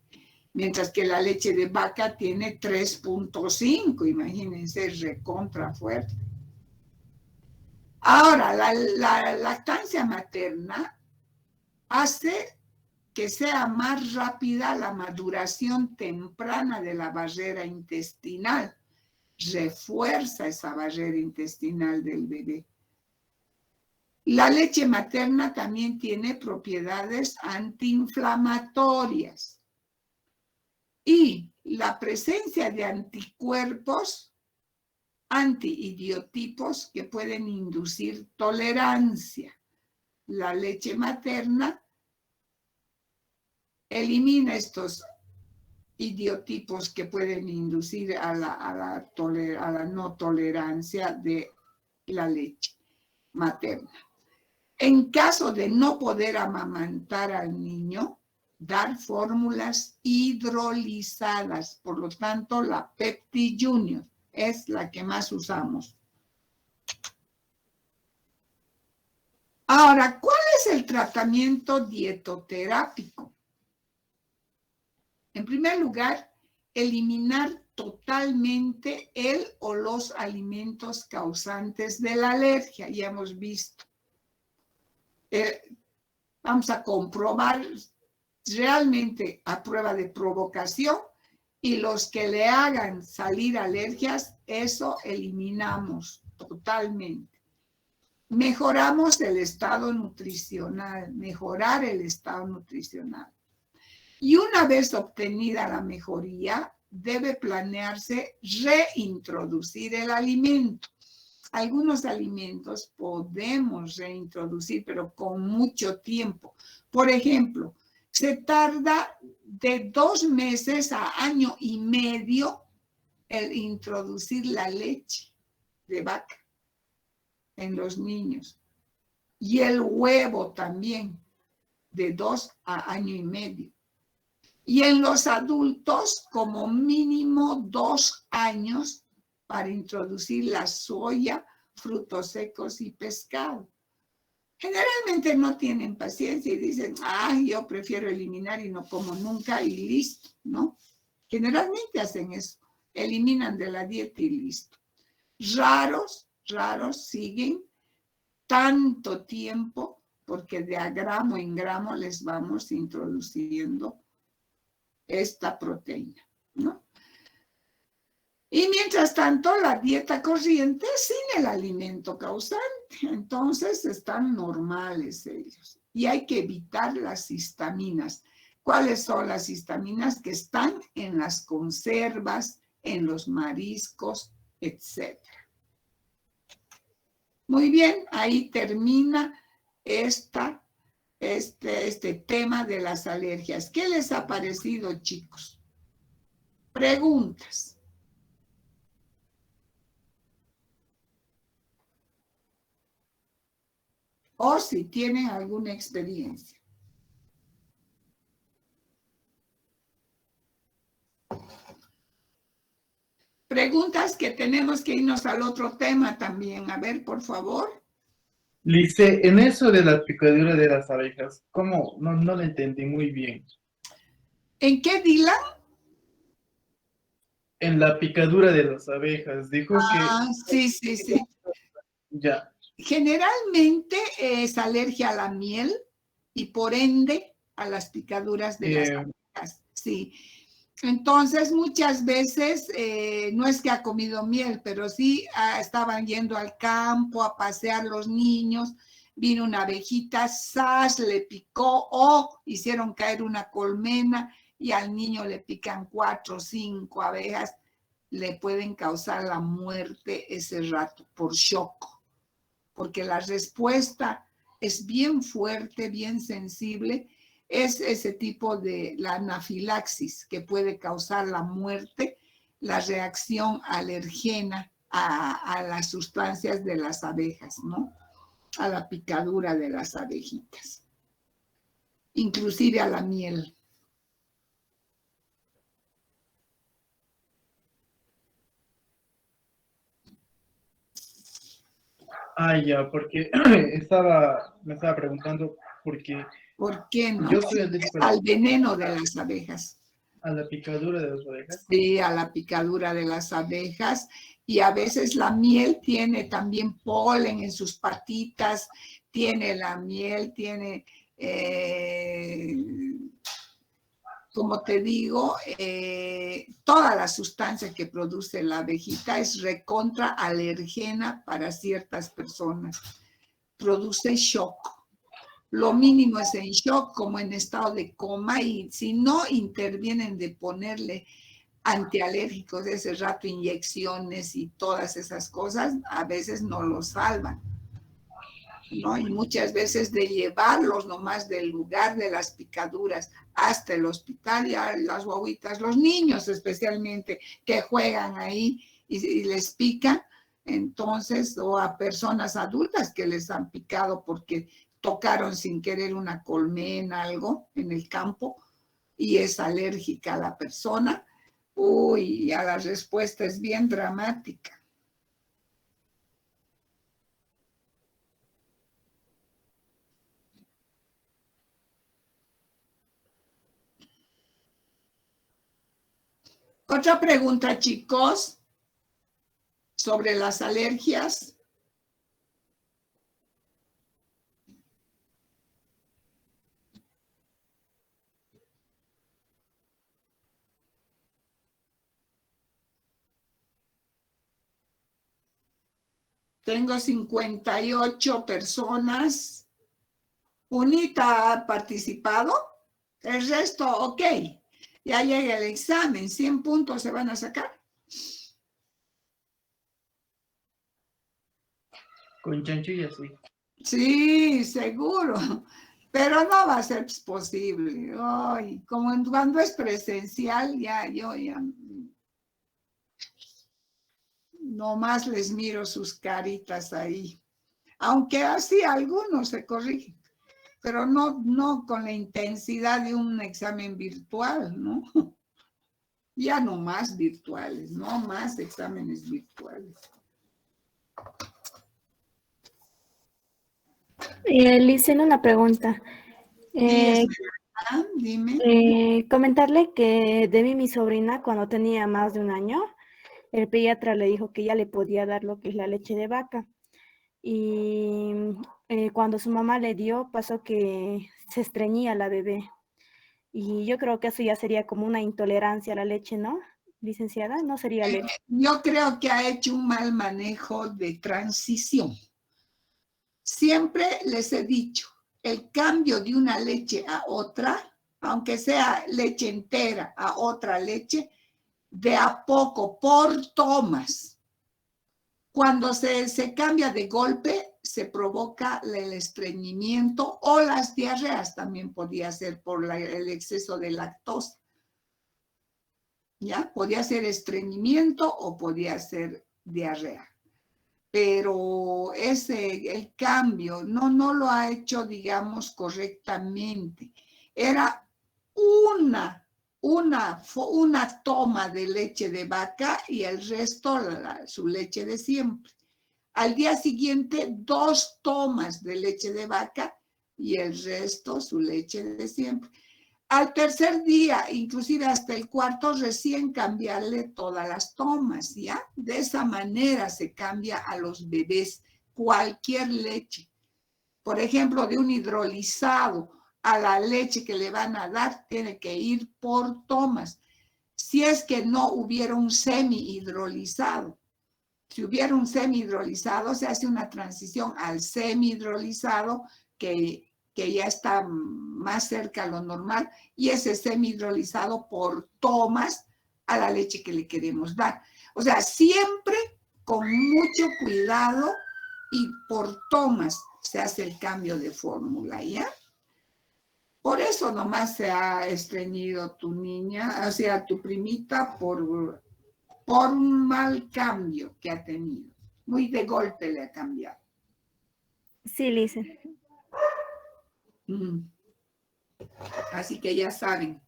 mientras que la leche de vaca tiene 3.5, imagínense, recontra fuerte. Ahora, la lactancia materna hace que sea más rápida la maduración temprana de la barrera intestinal, refuerza esa barrera intestinal del bebé. La leche materna también tiene propiedades antiinflamatorias y la presencia de anticuerpos antiidiotipos que pueden inducir tolerancia. La leche materna elimina estos idiotipos que pueden inducir a la no tolerancia de la leche materna. En caso de no poder amamantar al niño, dar fórmulas hidrolizadas. Por lo tanto, la Pepti Junior es la que más usamos. Ahora, ¿cuál es el tratamiento dietoterápico? En primer lugar, eliminar totalmente el o los alimentos causantes de la alergia. Ya hemos visto. Vamos a comprobar realmente a prueba de provocación y los que le hagan salir alergias, eso eliminamos totalmente. Mejoramos el estado nutricional, mejorar el estado nutricional. Y una vez obtenida la mejoría, debe planearse reintroducir el alimento. Algunos alimentos podemos reintroducir, pero con mucho tiempo. Por ejemplo, se tarda de 2 meses a 1 año y medio el introducir la leche de vaca en los niños. Y el huevo también, de 2 a 1 año y medio. Y en los adultos, como mínimo 2 años para introducir la soya, frutos secos y pescado. Generalmente no tienen paciencia y dicen, yo prefiero eliminar y no como nunca y listo, ¿no? Generalmente hacen eso, eliminan de la dieta y listo. Raros siguen tanto tiempo porque de a gramo en gramo les vamos introduciendo esta proteína, ¿no? Y mientras tanto, la dieta corriente sin el alimento causante. Entonces, están normales ellos. Y hay que evitar las histaminas. ¿Cuáles son las histaminas? Que están en las conservas, en los mariscos, etc. Muy bien, ahí termina este tema de las alergias. ¿Qué les ha parecido, chicos? Preguntas. O si tienen alguna experiencia. Preguntas que tenemos que irnos al otro tema también. A ver, por favor. Lice, en eso de la picadura de las abejas, ¿cómo? No lo entendí muy bien. ¿En qué, Dylan? En la picadura de las abejas, dijo Ah, sí. Ya. Generalmente es alergia a la miel y por ende a las picaduras de las abejas. Sí. Entonces, muchas veces no es que ha comido miel, pero sí estaban yendo al campo a pasear los niños, vino una abejita, ¡zas!, le picó o hicieron caer una colmena y al niño le pican 4 o 5 abejas, le pueden causar la muerte ese rato por shock, porque la respuesta es bien fuerte, bien sensible. Es ese tipo de la anafilaxis que puede causar la muerte, la reacción alergena a las sustancias de las abejas, ¿no? A la picadura de las abejitas, inclusive a la miel. Ah, ya, porque me estaba preguntando, porque ¿Por qué no? yo soy alérgico Al veneno de las abejas. a la picadura de las abejas. Sí, a la picadura de las abejas. Y a veces la miel tiene también polen en sus patitas, tiene la miel, tiene, como te digo, toda la sustancia que produce la abejita es recontra alergena para ciertas personas. Produce shock. Lo mínimo es en shock, como en estado de coma, y si no intervienen de ponerle antialérgicos, de ese rato inyecciones y todas esas cosas, a veces no lo salvan, ¿no? Y muchas veces de llevarlos nomás del lugar de las picaduras hasta el hospital, ya las guaguitas, los niños especialmente, que juegan ahí y les pican, entonces, o a personas adultas que les han picado porque tocaron sin querer una colmena, algo en el campo, y es alérgica a la persona. Uy, ya la respuesta es bien dramática. Otra pregunta, chicos, sobre las alergias. Tengo 58 personas. Unita ha participado. El resto, ok. Ya llega el examen. 100 puntos se van a sacar. Con chanchilla, sí. Sí, seguro. Pero no va a ser posible. Ay, como cuando es presencial, yo nomás les miro sus caritas ahí. Aunque así algunos se corrigen, pero no con la intensidad de un examen virtual, ¿no? Ya no más virtuales, no más exámenes virtuales. Le hice una pregunta. Dime. Comentarle que Demi, mi sobrina, cuando tenía más de un año, el pediatra le dijo que ya le podía dar lo que es la leche de vaca. Y cuando su mamá le dio, pasó que se estreñía la bebé. Y yo creo que eso ya sería como una intolerancia a la leche, ¿no, licenciada? No sería leche. Yo creo que ha hecho un mal manejo de transición. Siempre les he dicho, el cambio de una leche a otra, aunque sea leche entera a otra leche, de a poco, por tomas. Cuando se cambia de golpe, se provoca el estreñimiento o las diarreas, también podía ser por el exceso de lactosa. ¿Ya? Podía ser estreñimiento o podía ser diarrea. Pero el cambio no lo ha hecho, digamos, correctamente. Era una toma de leche de vaca y el resto su leche de siempre. Al día siguiente, 2 tomas de leche de vaca y el resto su leche de siempre. Al tercer día, inclusive hasta el cuarto, recién cambiarle todas las tomas, ¿ya? De esa manera se cambia a los bebés cualquier leche. Por ejemplo, de un hidrolizado a la leche que le van a dar, tiene que ir por tomas. Si es que no hubiera un semi-hidrolizado. Si hubiera un semi-hidrolizado, se hace una transición al semi-hidrolizado que ya está más cerca a lo normal, y ese semi-hidrolizado por tomas a la leche que le queremos dar. O sea, siempre con mucho cuidado y por tomas se hace el cambio de fórmula, ¿ya? Por eso nomás se ha estreñido tu niña, o sea, tu primita, por un mal cambio que ha tenido. Muy de golpe le ha cambiado. Sí, Lice. Así que ya saben,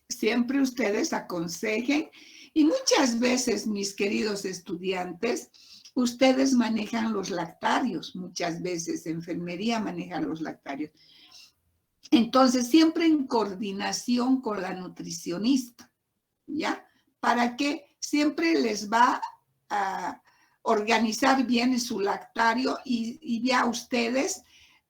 siempre ustedes aconsejen y muchas veces, mis queridos estudiantes, ustedes manejan los lactarios, muchas veces enfermería maneja los lactarios. Entonces, siempre en coordinación con la nutricionista, ¿ya? Para que siempre les va a organizar bien su lactario y ya ustedes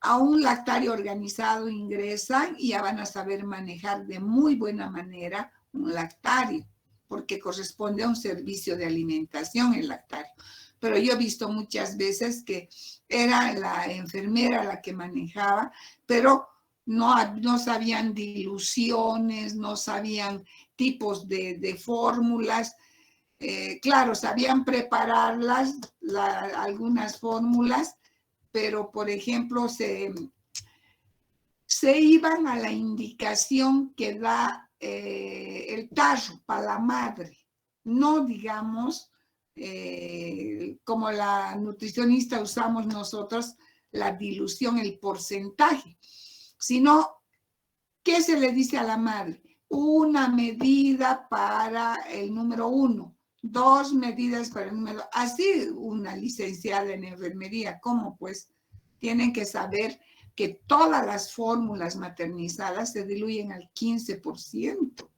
a un lactario organizado ingresan y ya van a saber manejar de muy buena manera un lactario, porque corresponde a un servicio de alimentación el lactario. Pero yo he visto muchas veces que era la enfermera la que manejaba, pero no sabían diluciones, no sabían tipos de fórmulas. Claro, sabían prepararlas, algunas fórmulas, pero por ejemplo se iban a la indicación que da el tarro para la madre, no digamos como la nutricionista usamos nosotros la dilución, el porcentaje, sino ¿qué se le dice a la madre? Una medida para el número 1, 2 medidas para el número 2. Así una licenciada en enfermería, ¿cómo? Pues tienen que saber que todas las fórmulas maternizadas se diluyen al 15%.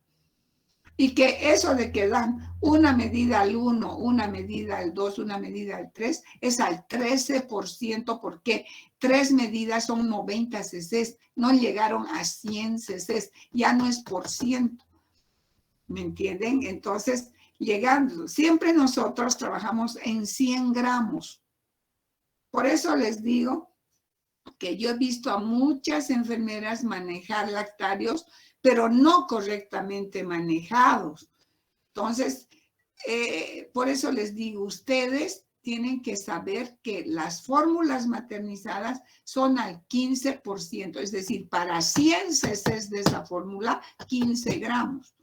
Y que eso de que dan una medida al 1, una medida al 2, una medida al 3, es al 13%, porque 3 medidas son 90 cc, no llegaron a 100 cc, ya no es por ciento. ¿Me entienden? Entonces, llegando, siempre nosotros trabajamos en 100 gramos. Por eso les digo que yo he visto a muchas enfermeras manejar lactarios, pero no correctamente manejados. Entonces, por eso les digo, ustedes tienen que saber que las fórmulas maternizadas son al 15%, es decir, para 100 cc de esa fórmula, 15 gramos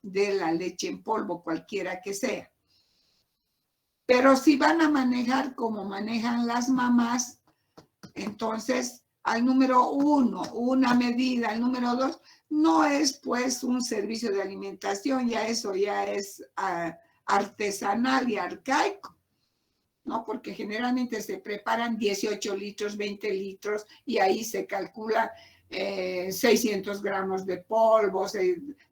de la leche en polvo, cualquiera que sea. Pero si van a manejar como manejan las mamás, entonces al número 1, una medida, al número 2, no es pues un servicio de alimentación, ya eso ya es artesanal y arcaico, ¿no? Porque generalmente se preparan 18 litros, 20 litros y ahí se calcula 600 gramos de polvo,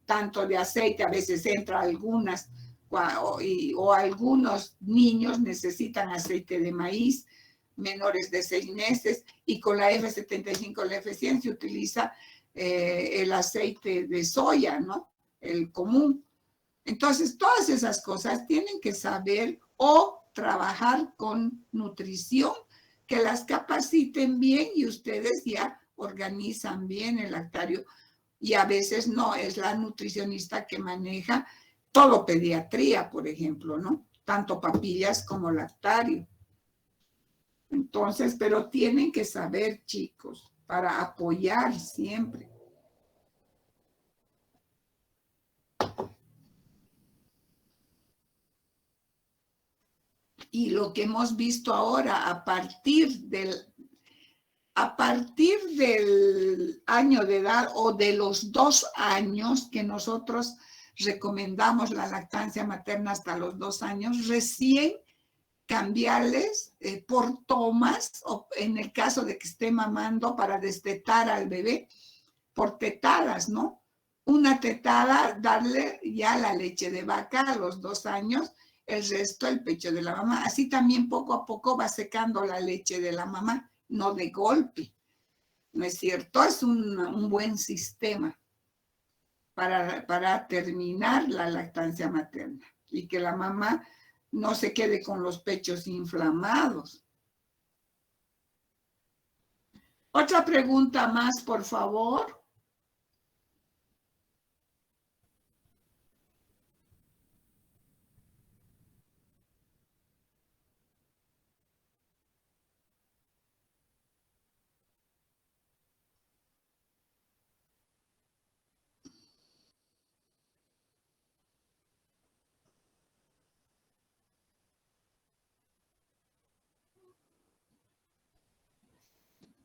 tanto de aceite, a veces entra algunas o algunos niños necesitan aceite de maíz menores de 6 meses, y con la F75, la F100 se utiliza el aceite de soya, ¿no? El común. Entonces, todas esas cosas tienen que saber o trabajar con nutrición, que las capaciten bien y ustedes ya organizan bien el lactario. Y a veces no, es la nutricionista que maneja todo pediatría, por ejemplo, ¿no? Tanto papillas como lactario. Entonces, pero tienen que saber, chicos, para apoyar siempre. Y lo que hemos visto ahora a partir del año de edad o de los 2 años que nosotros recomendamos la lactancia materna hasta los 2 años, recién cambiarles por tomas, o en el caso de que esté mamando para destetar al bebé, por tetadas, ¿no? Una tetada, darle ya la leche de vaca a los 2 años, el resto el pecho de la mamá. Así también poco a poco va secando la leche de la mamá, no de golpe. ¿No es cierto? Es un buen sistema para terminar la lactancia materna y que la mamá no se quede con los pechos inflamados. Otra pregunta más, por favor.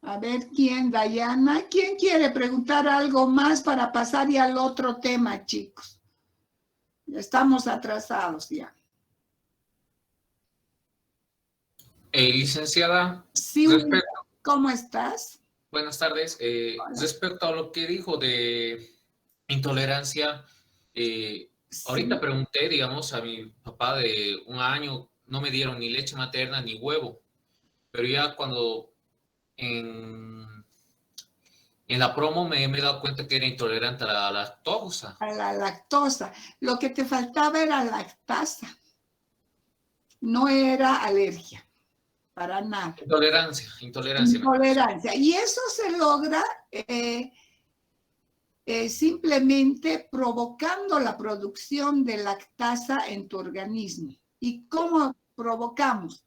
A ver, ¿quién, Dayana? ¿Quién quiere preguntar algo más para pasar ya al otro tema, chicos? Estamos atrasados ya. Licenciada, Sí, ¿cómo estás? buenas tardes. Respecto a lo que dijo de intolerancia, ahorita Sí. pregunté, digamos, a mi papá de 1 año, no me dieron ni leche materna ni huevo, pero ya cuando en la promo me he dado cuenta que era intolerante a la lactosa. A la lactosa. Lo que te faltaba era lactasa. No era alergia, para nada. Intolerancia. Intolerancia. Y eso se logra simplemente provocando la producción de lactasa en tu organismo. ¿Y cómo provocamos?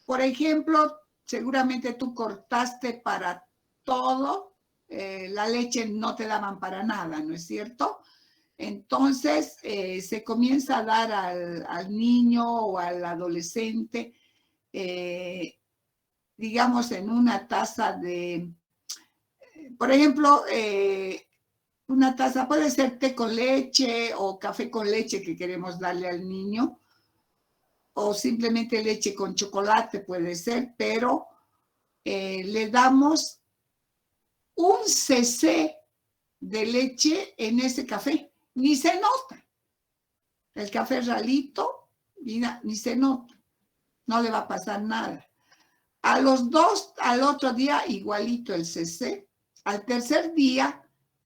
Por ejemplo, seguramente tú cortaste para todo, la leche no te daban para nada, ¿no es cierto? Entonces se comienza a dar al niño o al adolescente, digamos, en una taza de, por ejemplo, una taza puede ser té con leche o café con leche que queremos darle al niño, o simplemente leche con chocolate puede ser, pero le damos 1 cc de leche en ese café. Ni se nota. El café ralito, ni se nota. No le va a pasar nada. A los 2, al otro día, igualito el cc. Al tercer día,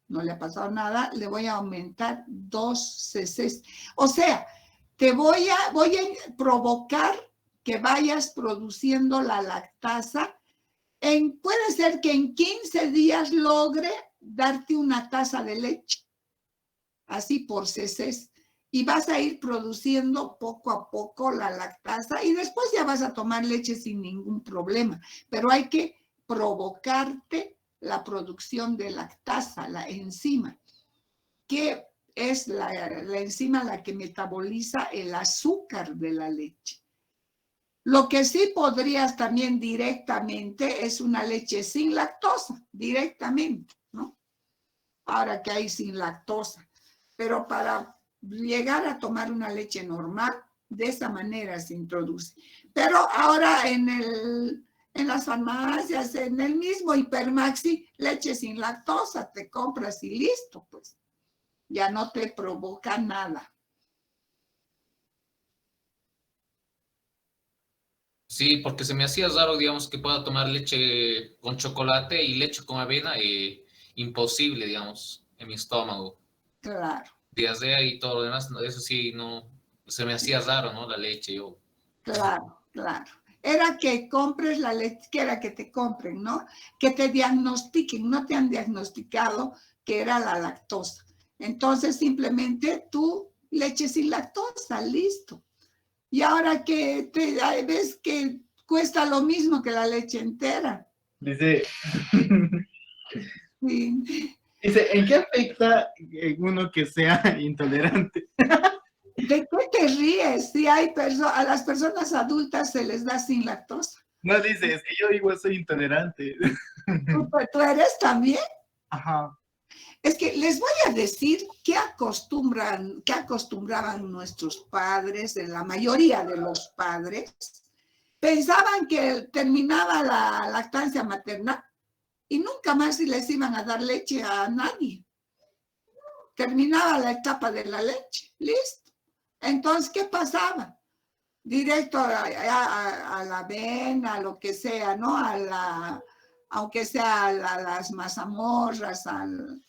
no le ha pasado nada, le voy a aumentar 2 cc's. O sea, te voy a provocar que vayas produciendo la lactasa. Puede ser que en 15 días logre darte una taza de leche, así por cc's, y vas a ir produciendo poco a poco la lactasa y después ya vas a tomar leche sin ningún problema, pero hay que provocarte la producción de lactasa, la enzima, que es la enzima la que metaboliza el azúcar de la leche. Lo que sí podrías también directamente es una leche sin lactosa, directamente, ¿no? Ahora que hay sin lactosa. Pero para llegar a tomar una leche normal, de esa manera se introduce. Pero ahora en las farmacias, en el mismo Hipermaxi, leche sin lactosa, te compras y listo, pues. Ya no te provoca nada. Sí, porque se me hacía raro, digamos, que pueda tomar leche con chocolate y leche con avena, imposible, digamos, en mi estómago. Claro, Diarrea y todo lo demás, eso sí, no, se me hacía raro, ¿no? La leche, yo. claro, claro. Era que compres la leche, que era que te compren, ¿no? Que te diagnostiquen, no te han diagnosticado que era la lactosa. Entonces, simplemente tú leche sin lactosa, listo. Y ahora que ves que cuesta lo mismo que la leche entera. Dice, Sí. dice, ¿en qué afecta uno que sea intolerante? ¿De qué te ríes? Si hay a las personas adultas se les da sin lactosa. No dice, es que yo igual soy intolerante. ¿Tú eres también? Ajá. Es que les voy a decir qué acostumbraban nuestros padres, la mayoría de los padres. Pensaban que terminaba la lactancia materna y nunca más les iban a dar leche a nadie. Terminaba la etapa de la leche, listo. Entonces, ¿qué pasaba? Directo a la avena, a lo que sea, ¿no? Aunque sea las mazamorras, al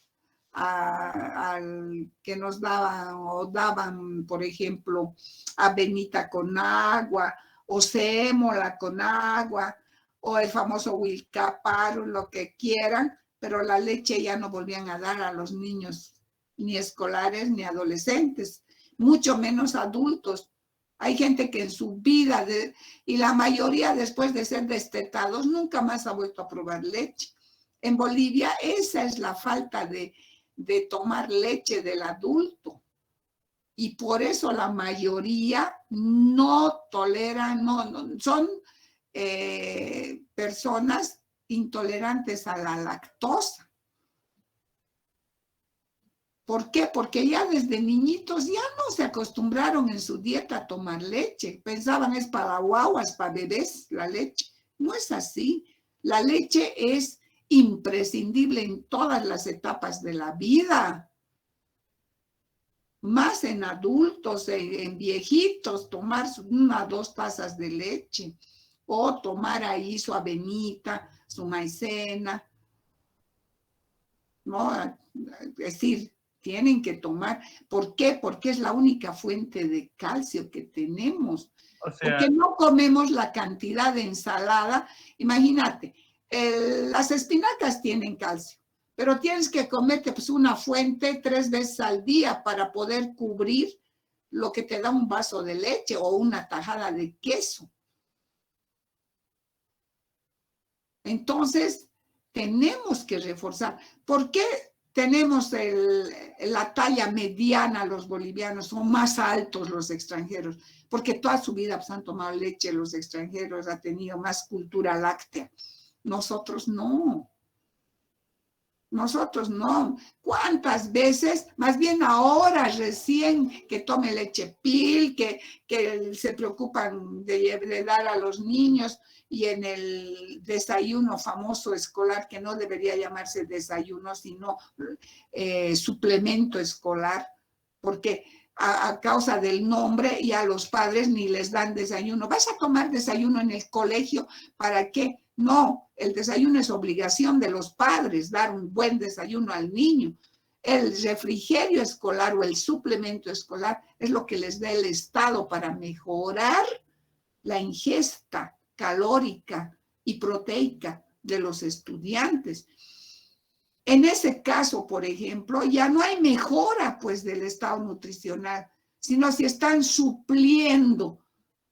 que nos daban o daban, por ejemplo, avenita con agua o sémola con agua o el famoso Wilcaparo, lo que quieran, pero la leche ya no volvían a dar a los niños ni escolares ni adolescentes, mucho menos adultos. Hay gente que en su vida, y la mayoría después de ser destetados, nunca más ha vuelto a probar leche. En Bolivia esa es la falta de tomar leche del adulto. Y por eso la mayoría no toleran, son personas intolerantes a la lactosa. ¿Por qué? Porque ya desde niñitos ya no se acostumbraron en su dieta a tomar leche. Pensaban es para guaguas, para bebés la leche. No es así. La leche es imprescindible en todas las etapas de la vida. Más en adultos, en viejitos, tomar 1 o 2 tazas de leche o tomar ahí su avenita, su maicena, ¿no? Es decir, tienen que tomar. ¿Por qué? Porque es la única fuente de calcio que tenemos. O sea, Porque no comemos la cantidad de ensalada. Imagínate, las espinacas tienen calcio, pero tienes que comerte pues, una fuente 3 veces al día para poder cubrir lo que te da un vaso de leche o una tajada de queso. Entonces, tenemos que reforzar. ¿Por qué tenemos la talla mediana los bolivianos? Son más altos los extranjeros, porque toda su vida pues, han tomado leche los extranjeros, ha tenido más cultura láctea. Nosotros no. Nosotros no. ¿Cuántas veces? Más bien ahora recién que tome leche pil, que se preocupan de dar a los niños y en el desayuno famoso escolar, que no debería llamarse desayuno, sino suplemento escolar, porque a causa del nombre y a los padres ni les dan desayuno. ¿Vas a tomar desayuno en el colegio? ¿Para qué? No, el desayuno es obligación de los padres, dar un buen desayuno al niño. El refrigerio escolar o el suplemento escolar es lo que les da el Estado para mejorar la ingesta calórica y proteica de los estudiantes. En ese caso, por ejemplo, ya no hay mejora pues del estado nutricional, sino si están supliendo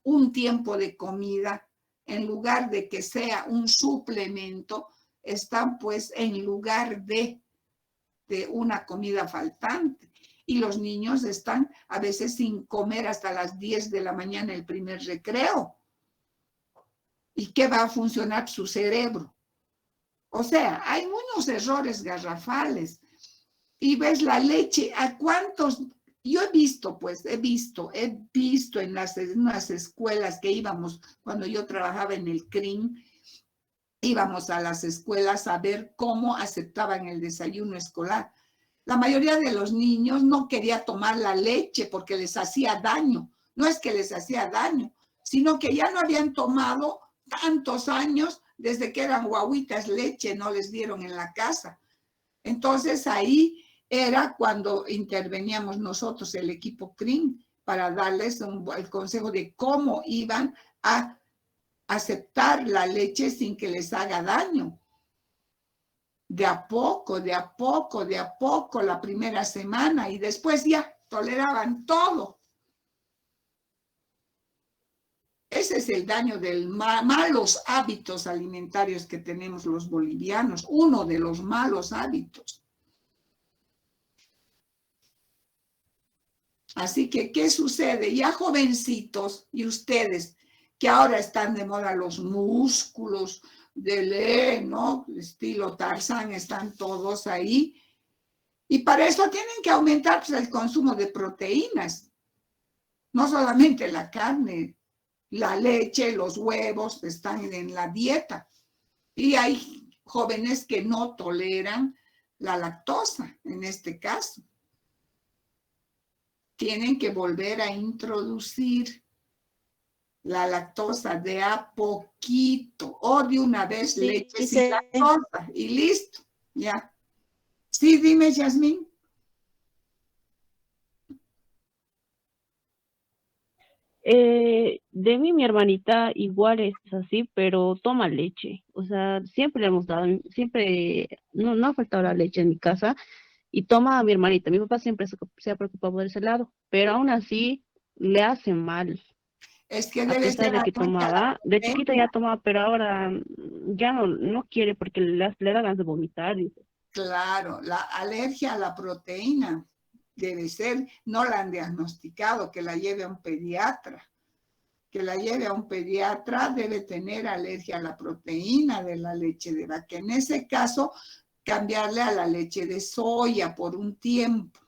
un tiempo de comida en lugar de que sea un suplemento, están pues en lugar de una comida faltante. Y los niños están a veces sin comer hasta las 10 de la mañana el primer recreo. ¿Y qué va a funcionar su cerebro? O sea, hay unos errores garrafales. Y ves la leche, ¿a cuántos? Yo he visto en unas escuelas que íbamos, cuando yo trabajaba en el CRIM, íbamos a las escuelas a ver cómo aceptaban el desayuno escolar. La mayoría de los niños no quería tomar la leche porque les hacía daño. No es que les hacía daño, sino que ya no habían tomado tantos años desde que eran guaguitas, leche no les dieron en la casa. Entonces ahí era cuando interveníamos nosotros, el equipo CRIM, para darles el consejo de cómo iban a aceptar la leche sin que les haga daño. De a poco, de a poco, de a poco, la primera semana, y después ya toleraban todo. Ese es el daño de malos hábitos alimentarios que tenemos los bolivianos, uno de los malos hábitos. Así que, ¿qué sucede? Ya jovencitos y ustedes, que ahora están de moda los músculos de ¿no? Estilo Tarzán, están todos ahí. Y para eso tienen que aumentar pues, el consumo de proteínas. No solamente la carne, la leche, los huevos están en la dieta. Y hay jóvenes que no toleran la lactosa, en este caso. Tienen que volver a introducir la lactosa de a poquito o de una vez Sí, leche sin dice, lactosa y listo, ya. Sí, dime, Yasmín. de mí mi hermanita igual es así, pero toma leche. O sea, siempre le hemos dado, siempre, no ha faltado la leche en mi casa y toma a mi hermanita. Mi papá siempre se ha preocupado por ese lado, pero aún así le hace mal. Es que A debe pesar ser de que alergia a la tomaba, de chiquita ya proteína. tomaba, pero ahora ya no quiere porque le da ganas de vomitar. Claro, la alergia a la proteína debe ser, no la han diagnosticado, que la lleve a un pediatra. Que la lleve a un pediatra debe tener alergia a la proteína de la leche de vaca. En ese caso, cambiarle a la leche de soya por un tiempo.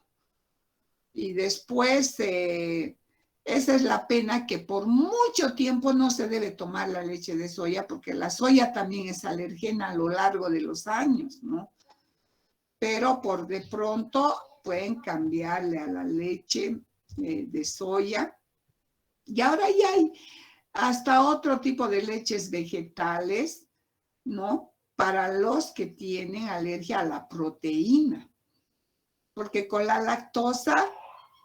Y después, esa es la pena que por mucho tiempo no se debe tomar la leche de soya, porque la soya también es alergena a lo largo de los años, ¿no? Pero por de pronto pueden cambiarle a la leche de soya. Y ahora ya hay hasta otro tipo de leches vegetales, ¿no? Para los que tienen alergia a la proteína. Porque con la lactosa,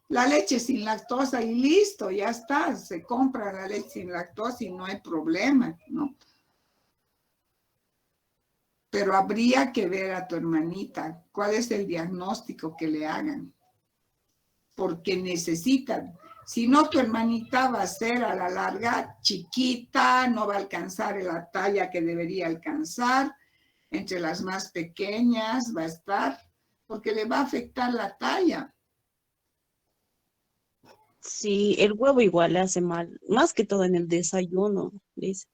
la leche sin lactosa y listo, ya está. Se compra la leche sin lactosa y no hay problema, ¿no? Pero habría que ver a tu hermanita cuál es el diagnóstico que le hagan. Porque necesitan. Si no, tu hermanita va a ser a la larga chiquita, no va a alcanzar la talla que debería alcanzar. Entre las más pequeñas va a estar, porque le va a afectar la talla. Sí, el huevo igual le hace mal, más que todo en el desayuno, dice.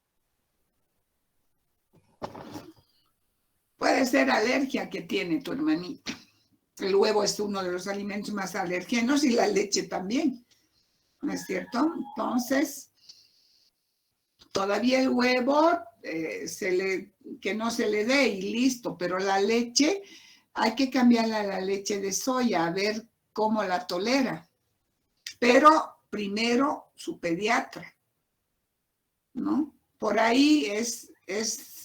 Puede ser alergia que tiene tu hermanita. El huevo es uno de los alimentos más alergenos y la leche también, ¿no es cierto? Entonces, todavía el huevo que no se le dé y listo, pero la leche hay que cambiarla a la leche de soya, a ver cómo la tolera. Pero primero su pediatra, ¿no? Por ahí es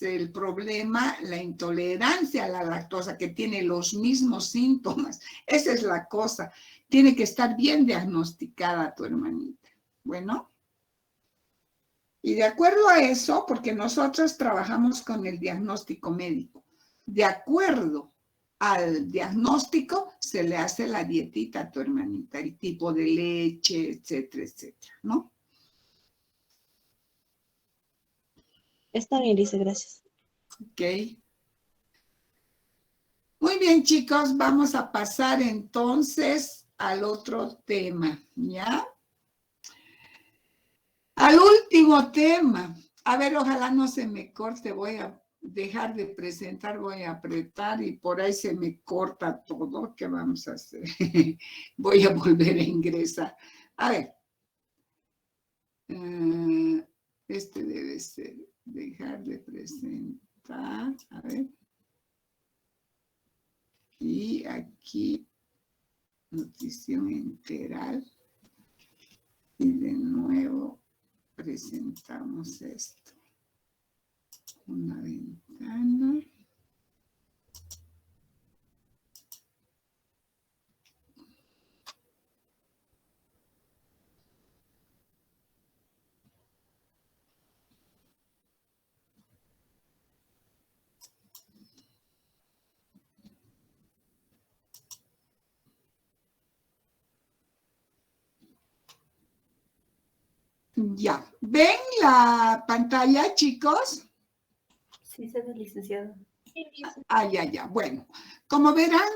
el problema, la intolerancia a la lactosa, que tiene los mismos síntomas. Esa es la cosa. Tiene que estar bien diagnosticada tu hermanita. Bueno. Y de acuerdo a eso, porque nosotros trabajamos con el diagnóstico médico, de acuerdo al diagnóstico se le hace la dietita a tu hermanita, el tipo de leche, etcétera, etcétera, ¿no? Está bien, dice, gracias. Ok. Muy bien, chicos, vamos a pasar entonces al otro tema, ¿ya? Al último tema. A ver, ojalá no se me corte, voy a dejar de presentar, voy a apretar y por ahí se me corta todo. ¿Qué vamos a hacer? Voy a volver a ingresar. A ver. Este debe ser dejar de presentar. A ver. Y aquí, notición integral. Y de nuevo, presentamos esto. Una ventana. Ya, ¿ven la pantalla, chicos? Sí, se ve, licenciada. Ya. Bueno, como verán,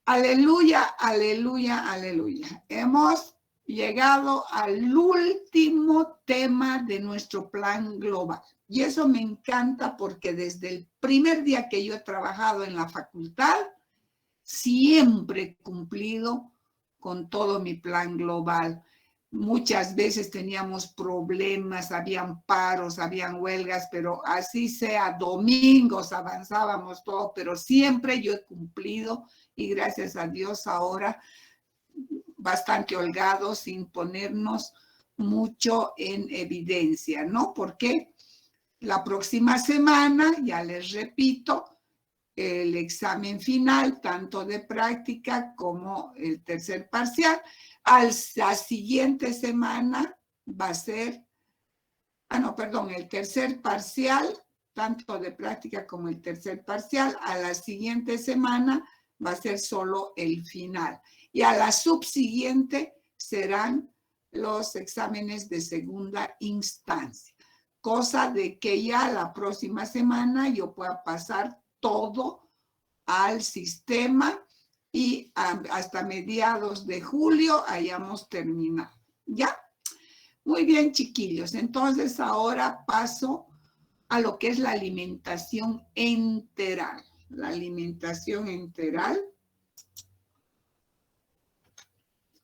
aleluya, aleluya, aleluya. Hemos llegado al último tema de nuestro plan global. Y eso me encanta porque desde el primer día que yo he trabajado en la facultad, siempre he cumplido con todo mi plan global. Muchas veces teníamos problemas, habían paros, habían huelgas, pero así sea, domingos avanzábamos todo, pero siempre yo he cumplido y gracias a Dios ahora bastante holgados sin ponernos mucho en evidencia, ¿no? Porque la próxima semana, ya les repito, el examen final, tanto de práctica como el tercer parcial. La siguiente semana va a ser, el tercer parcial, tanto de práctica como el tercer parcial. A la siguiente semana va a ser solo el final. Y a la subsiguiente serán los exámenes de segunda instancia. Cosa de que ya la próxima semana yo pueda pasar todo al sistema y hasta mediados de julio hayamos terminado. ¿Ya? Muy bien, chiquillos. Entonces ahora paso a lo que es la alimentación enteral. La alimentación enteral.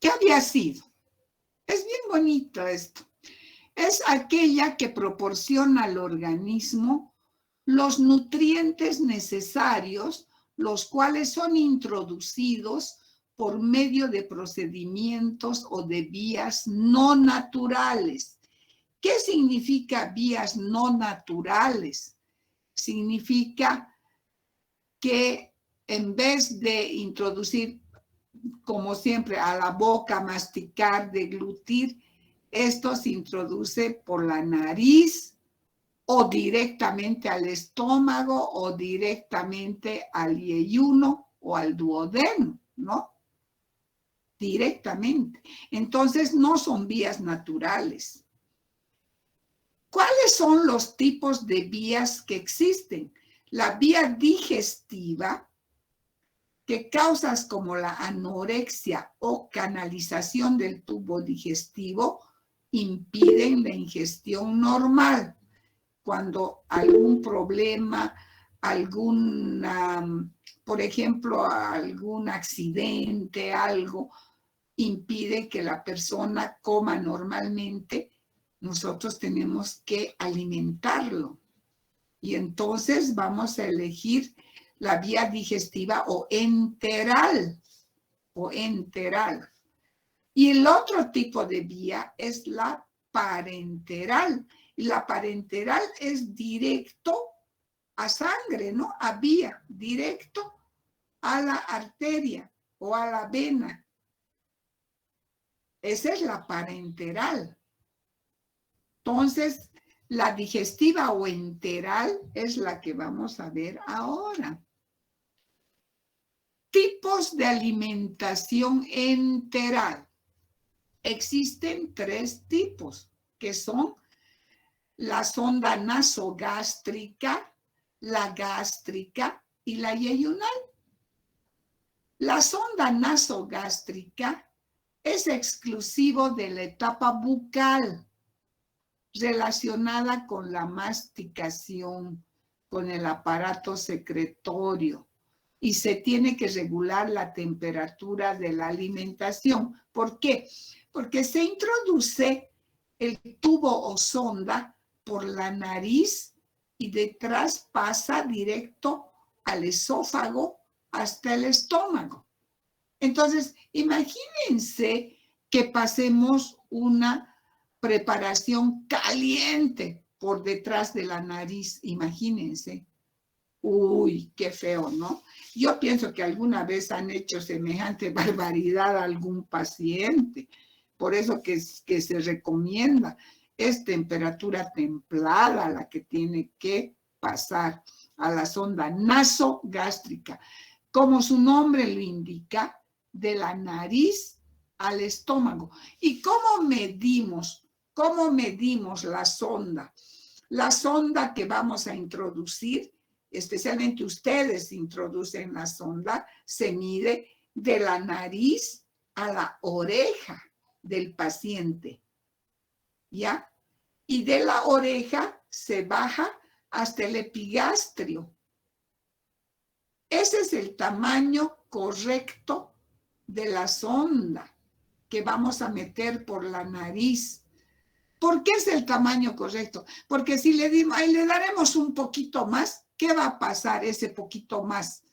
¿Qué había sido? Es bien bonito esto. Es aquella que proporciona al organismo los nutrientes necesarios, los cuales son introducidos por medio de procedimientos o de vías no naturales. ¿Qué significa vías no naturales? Significa que en vez de introducir, como siempre, a la boca, masticar, deglutir, esto se introduce por la nariz o directamente al estómago o directamente al yeyuno o al duodeno, ¿no? Directamente. Entonces, no son vías naturales. ¿Cuáles son los tipos de vías que existen? La vía digestiva, que causas como la anorexia o canalización del tubo digestivo impiden la ingestión normal. Cuando algún problema, por ejemplo, algún accidente, algo impide que la persona coma normalmente, nosotros tenemos que alimentarlo. Y entonces vamos a elegir la vía digestiva o enteral. Y el otro tipo de vía es la parenteral. Y la parenteral es directo a sangre, ¿no? A vía, directo a la arteria o a la vena. Esa es la parenteral. Entonces, la digestiva o enteral es la que vamos a ver ahora. Tipos de alimentación enteral. Existen 3 tipos, que son la sonda nasogástrica, la gástrica y la yeyunal. La sonda nasogástrica es exclusivo de la etapa bucal, relacionada con la masticación, con el aparato secretorio, y se tiene que regular la temperatura de la alimentación. ¿Por qué? Porque se introduce el tubo o sonda por la nariz y detrás pasa directo al esófago hasta el estómago. Entonces, imagínense que pasemos una preparación caliente por detrás de la nariz, imagínense. Uy, qué feo, ¿no? Yo pienso que alguna vez han hecho semejante barbaridad a algún paciente. Por eso que se recomienda es temperatura templada la que tiene que pasar a la sonda nasogástrica. Como su nombre lo indica, de la nariz al estómago. ¿Y cómo medimos? ¿Cómo medimos la sonda? La sonda que vamos a introducir, especialmente ustedes introducen la sonda, se mide de la nariz a la oreja del paciente, ¿ya? Y de la oreja se baja hasta el epigastrio. Ese es el tamaño correcto de la sonda que vamos a meter por la nariz. ¿Por qué es el tamaño correcto? Porque si le daremos un poquito más, ¿qué va a pasar ese poquito más?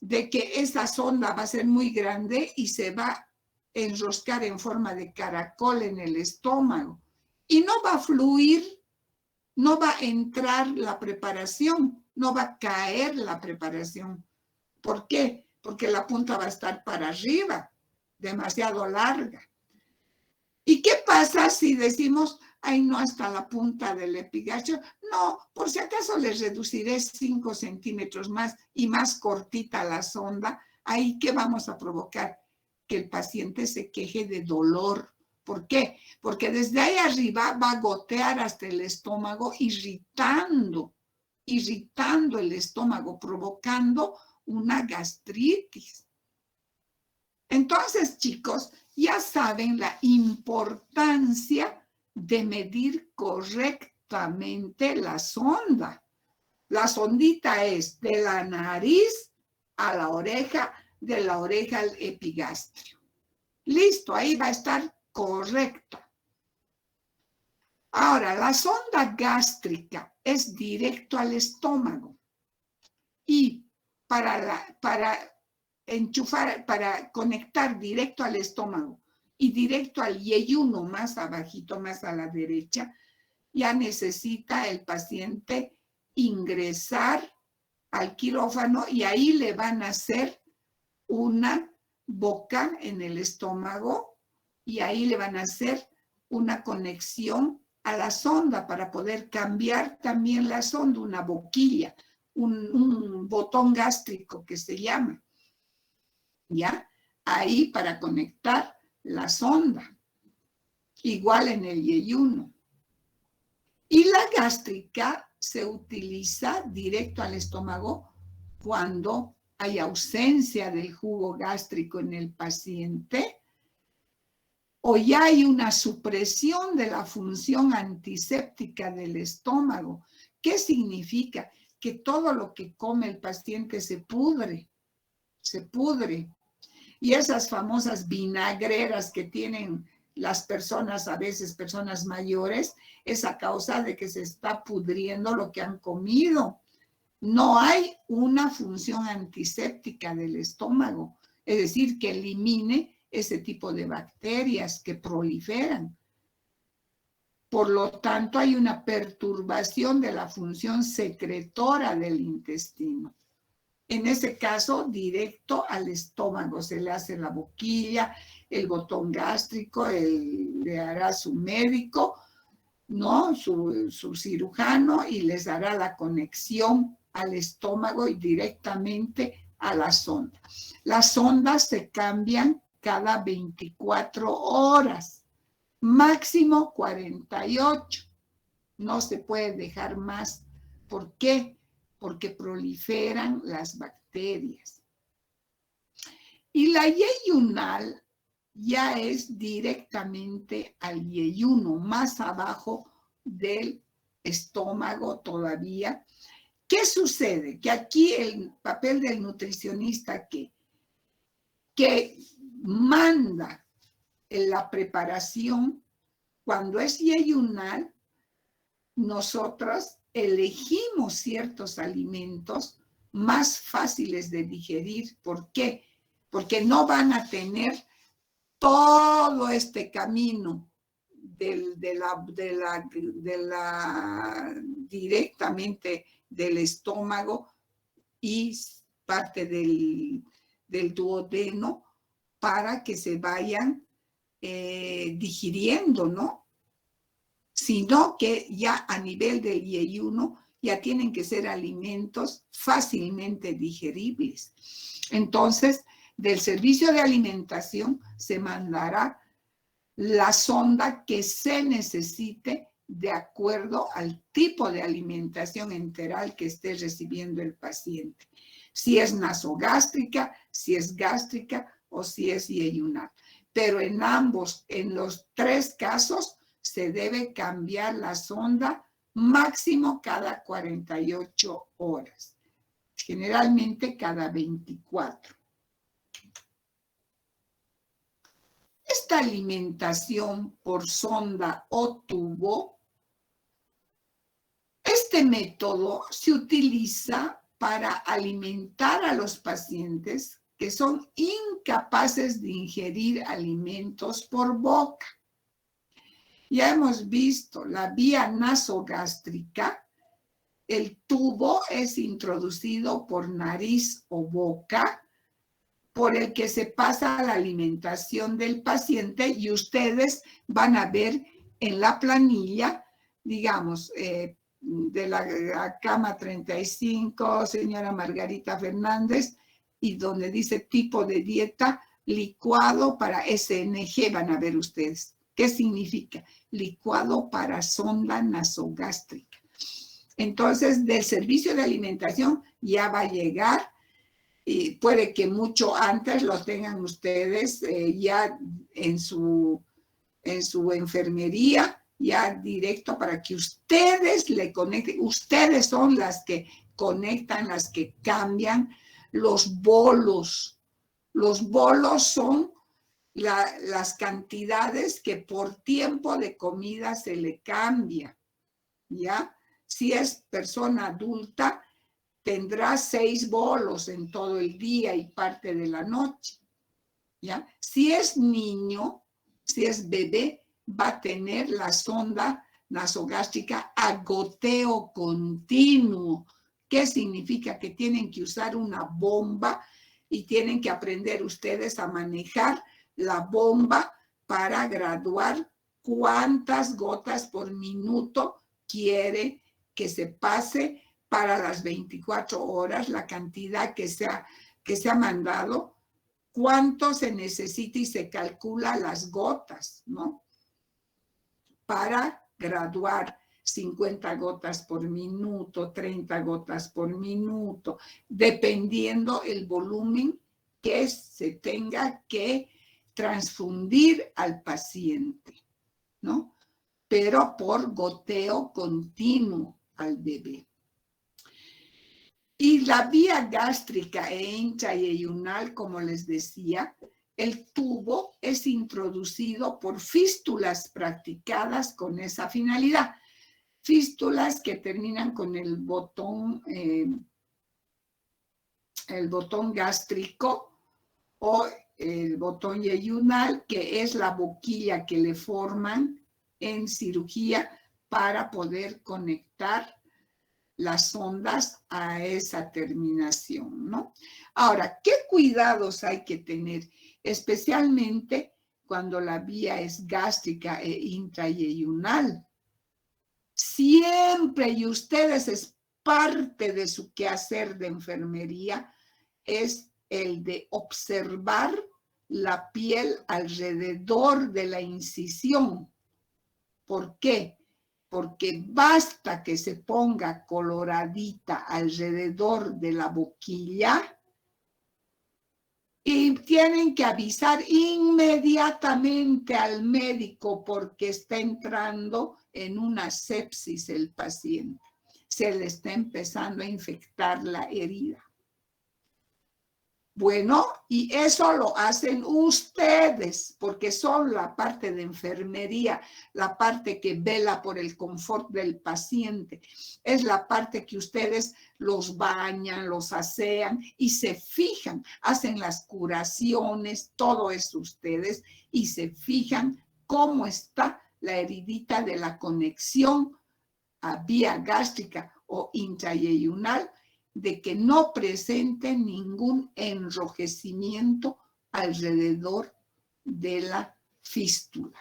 De que esa sonda va a ser muy grande y se va a enroscar en forma de caracol en el estómago. Y no va a fluir, no va a entrar la preparación, no va a caer la preparación. ¿Por qué? Porque la punta va a estar para arriba, demasiado larga. ¿Y qué pasa si decimos, ay, no, hasta la punta del epigastrio? No, por si acaso les reduciré 5 centímetros más y más cortita la sonda. Ahí, ¿qué vamos a provocar? Que el paciente se queje de dolor. ¿Por qué? Porque desde ahí arriba va a gotear hasta el estómago, irritando el estómago, provocando una gastritis. Entonces, chicos, ya saben la importancia de medir correctamente la sonda. La sondita es de la nariz a la oreja, de la oreja al epigastrio. Listo, ahí va a estar correcta. Ahora, la sonda gástrica es directo al estómago y para enchufar, para conectar directo al estómago y directo al yeyuno más abajito, más a la derecha, ya necesita el paciente ingresar al quirófano y ahí le van a hacer una boca en el estómago y ahí le van a hacer una conexión a la sonda para poder cambiar también la sonda, una boquilla, un botón gástrico que se llama. ¿Ya? Ahí para conectar la sonda. Igual en el yeyuno. Y la gástrica se utiliza directo al estómago cuando hay ausencia del jugo gástrico en el paciente o ya hay una supresión de la función antiséptica del estómago. ¿Qué significa? Que todo lo que come el paciente se pudre. Se pudre. Y esas famosas vinagreras que tienen las personas, a veces personas mayores, es a causa de que se está pudriendo lo que han comido. No hay una función antiséptica del estómago, es decir, que elimine ese tipo de bacterias que proliferan. Por lo tanto, hay una perturbación de la función secretora del intestino. En ese caso, directo al estómago, se le hace la boquilla, el botón gástrico, le hará su médico, ¿no? Su cirujano y les dará la conexión al estómago y directamente a la sonda. Las sondas se cambian cada 24 horas, máximo 48. No se puede dejar más. ¿Por qué? Porque proliferan las bacterias. Y la yeyunal ya es directamente al yeyuno, más abajo del estómago todavía. ¿Qué sucede? Que aquí el papel del nutricionista que manda en la preparación, cuando es yeyunal, nosotros elegimos ciertos alimentos más fáciles de digerir. ¿Por qué? Porque no van a tener todo este camino directamente del estómago y parte del duodeno para que se vayan digiriendo, ¿no? Sino que ya a nivel del yeyuno ya tienen que ser alimentos fácilmente digeribles. Entonces, del servicio de alimentación se mandará la sonda que se necesite de acuerdo al tipo de alimentación enteral que esté recibiendo el paciente. Si es nasogástrica, si es gástrica o si es yeyunal. Pero en los tres casos, se debe cambiar la sonda máximo cada 48 horas, generalmente cada 24. Esta alimentación por sonda o tubo, este método se utiliza para alimentar a los pacientes que son incapaces de ingerir alimentos por boca. Ya hemos visto la vía nasogástrica, el tubo es introducido por nariz o boca, por el que se pasa la alimentación del paciente y ustedes van a ver en la planilla, digamos, de la cama 35, señora Margarita Fernández, y donde dice tipo de dieta, licuado para SNG, van a ver ustedes. ¿Qué significa? Licuado para sonda nasogástrica. Entonces, del servicio de alimentación ya va a llegar, y puede que mucho antes lo tengan ustedes ya en su enfermería, ya directo para que ustedes le conecten. Ustedes son las que conectan, las que cambian los bolos. Los bolos son las cantidades que por tiempo de comida se le cambia, ¿ya? Si es persona adulta, tendrá 6 bolos en todo el día y parte de la noche, ¿ya? Si es niño, si es bebé, va a tener la sonda nasogástrica a goteo continuo. ¿Qué significa? Que tienen que usar una bomba y tienen que aprender ustedes a manejar la bomba para graduar cuántas gotas por minuto quiere que se pase para las 24 horas, la cantidad que se ha mandado, cuánto se necesita y se calcula las gotas, ¿no? Para graduar 50 gotas por minuto, 30 gotas por minuto, dependiendo el volumen que se tenga que transfundir al paciente, ¿no? Pero por goteo continuo al bebé. Y la vía gástrica e intrayeyunal, como les decía, el tubo es introducido por fístulas practicadas con esa finalidad. Fístulas que terminan con el botón gástrico o el botón yeyunal, que es la boquilla que le forman en cirugía para poder conectar las ondas a esa terminación, ¿no? Ahora, ¿qué cuidados hay que tener? Especialmente cuando la vía es gástrica e intrayeyunal. Siempre, y ustedes es parte de su quehacer de enfermería, es el de observar la piel alrededor de la incisión. ¿Por qué? Porque basta que se ponga coloradita alrededor de la boquilla y tienen que avisar inmediatamente al médico porque está entrando en una sepsis el paciente. Se le está empezando a infectar la herida. Bueno, y eso lo hacen ustedes, porque son la parte de enfermería, la parte que vela por el confort del paciente. Es la parte que ustedes los bañan, los asean y se fijan, hacen las curaciones, todo eso ustedes, y se fijan cómo está la heridita de la conexión a vía gástrica o intrayeyunal, de que no presente ningún enrojecimiento alrededor de la fístula.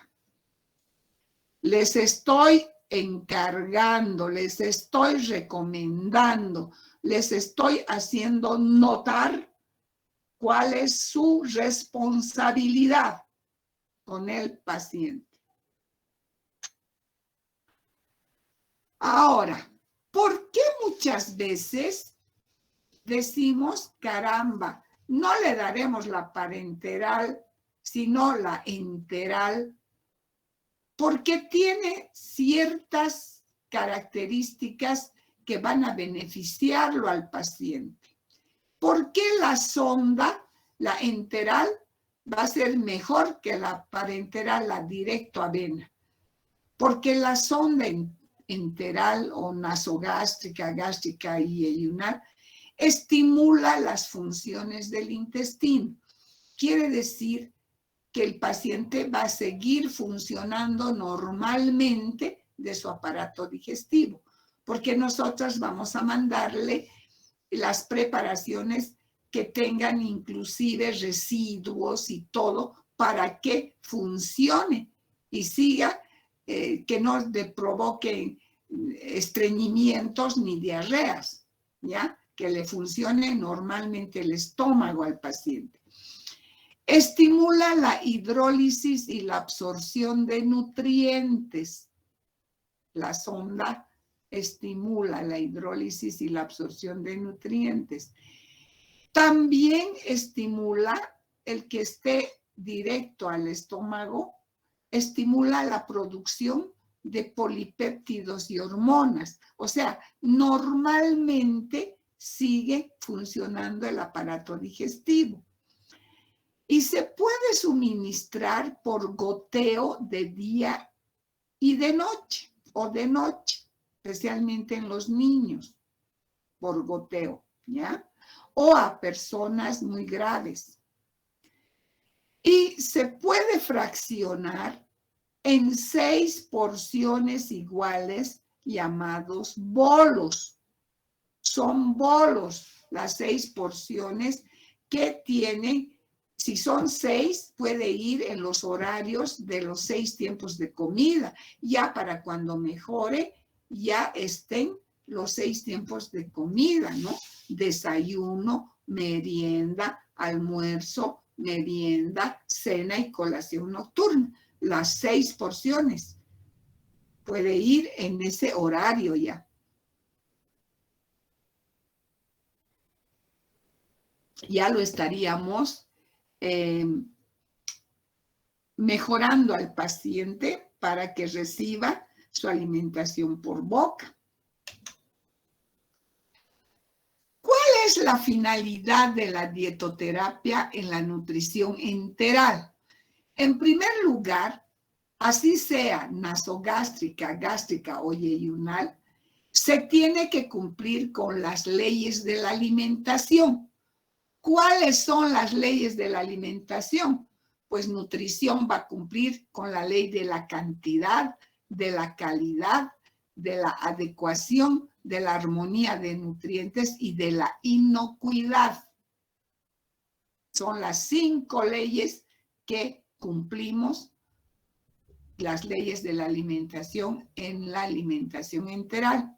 Les estoy encargando, les estoy recomendando, les estoy haciendo notar cuál es su responsabilidad con el paciente. Ahora, ¿por qué muchas veces decimos, caramba, no le daremos la parenteral, sino la enteral? Porque tiene ciertas características que van a beneficiarlo al paciente. ¿Por qué la sonda, la enteral, va a ser mejor que la parenteral, la directo a vena? Porque la sonda enteral o nasogástrica, gástrica y yeyunal estimula las funciones del intestino. Quiere decir que el paciente va a seguir funcionando normalmente de su aparato digestivo, porque nosotras vamos a mandarle las preparaciones que tengan inclusive residuos y todo para que funcione y siga, que no provoque estreñimientos ni diarreas, ¿ya? Que le funcione normalmente el estómago al paciente. Estimula la hidrólisis y la absorción de nutrientes. La sonda estimula la hidrólisis y la absorción de nutrientes. También estimula el que esté directo al estómago, estimula la producción de polipéptidos y hormonas. O sea, normalmente sigue funcionando el aparato digestivo. Y se puede suministrar por goteo de día y de noche, o de noche, especialmente en los niños, por goteo, ¿ya? O a personas muy graves. Y se puede fraccionar en 6 porciones iguales llamados bolos. Son bolos las 6 porciones que tienen. Si son 6, puede ir en los horarios de los 6 tiempos de comida. Ya para cuando mejore, ya estén los 6 tiempos de comida, ¿no? Desayuno, merienda, almuerzo, merienda, cena y colación nocturna. Las 6 porciones. Puede ir en ese horario ya. Ya lo estaríamos mejorando al paciente para que reciba su alimentación por boca. ¿Cuál es la finalidad de la dietoterapia en la nutrición enteral? En primer lugar, así sea nasogástrica, gástrica o yeyunal, se tiene que cumplir con las leyes de la alimentación. ¿Cuáles son las leyes de la alimentación? Pues nutrición va a cumplir con la ley de la cantidad, de la calidad, de la adecuación, de la armonía de nutrientes y de la inocuidad. Son las 5 leyes que cumplimos, las leyes de la alimentación en la alimentación enteral.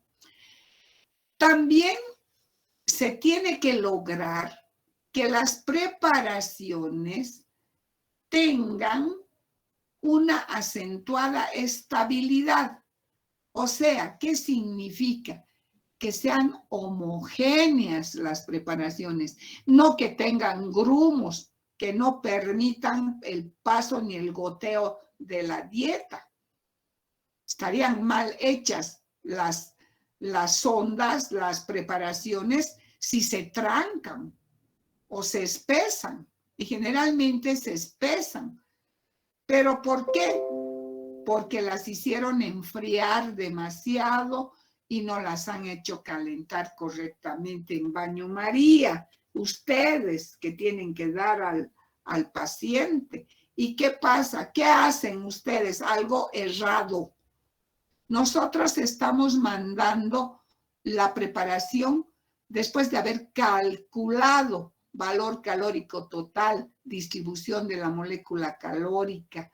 También se tiene que lograr que las preparaciones tengan una acentuada estabilidad. O sea, ¿qué significa? Que sean homogéneas las preparaciones, no que tengan grumos, que no permitan el paso ni el goteo de la dieta. Estarían mal hechas las sondas, las preparaciones, si se trancan o se espesan, y generalmente se espesan. ¿Pero por qué? Porque las hicieron enfriar demasiado y no las han hecho calentar correctamente en baño María. Ustedes que tienen que dar al paciente, ¿Y qué pasa? ¿Qué hacen ustedes? Algo errado. Nosotros estamos mandando la preparación después de haber calculado valor calórico total, distribución de la molécula calórica,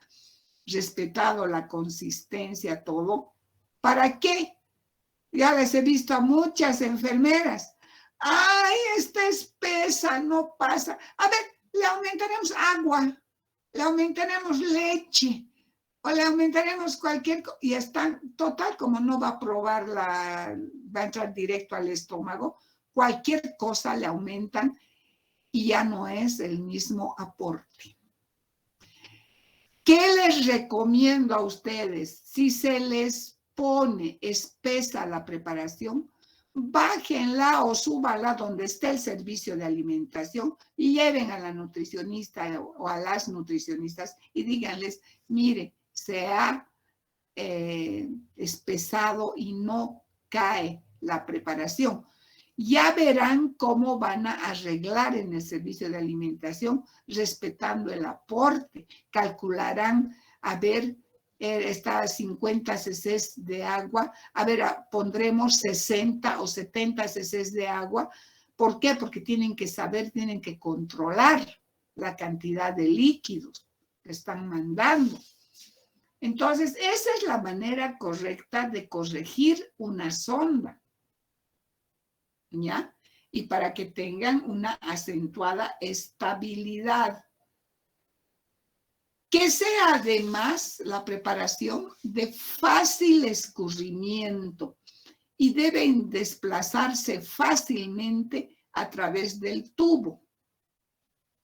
respetado la consistencia, todo. ¿Para qué? Ya les he visto a muchas enfermeras. ¡Ay, esta espesa, no pasa! A ver, le aumentaremos agua, le aumentaremos leche, o le aumentaremos cualquier cosa. Y están, total, como no va a probar va a entrar directo al estómago, cualquier cosa le aumentan y ya no es el mismo aporte. ¿Qué les recomiendo a ustedes? Si se les pone espesa la preparación, bájenla o súbanla donde esté el servicio de alimentación y lleven a la nutricionista o a las nutricionistas y díganles, mire, se ha espesado y no cae la preparación. Ya verán cómo van a arreglar en el servicio de alimentación respetando el aporte. Calcularán, a ver, está 50 cc de agua, a ver, pondremos 60 o 70 cc de agua. ¿Por qué? Porque tienen que saber, tienen que controlar la cantidad de líquidos que están mandando. Entonces, esa es la manera correcta de corregir una sonda, ¿ya? Y para que tengan una acentuada estabilidad. Que sea además la preparación de fácil escurrimiento y deben desplazarse fácilmente a través del tubo.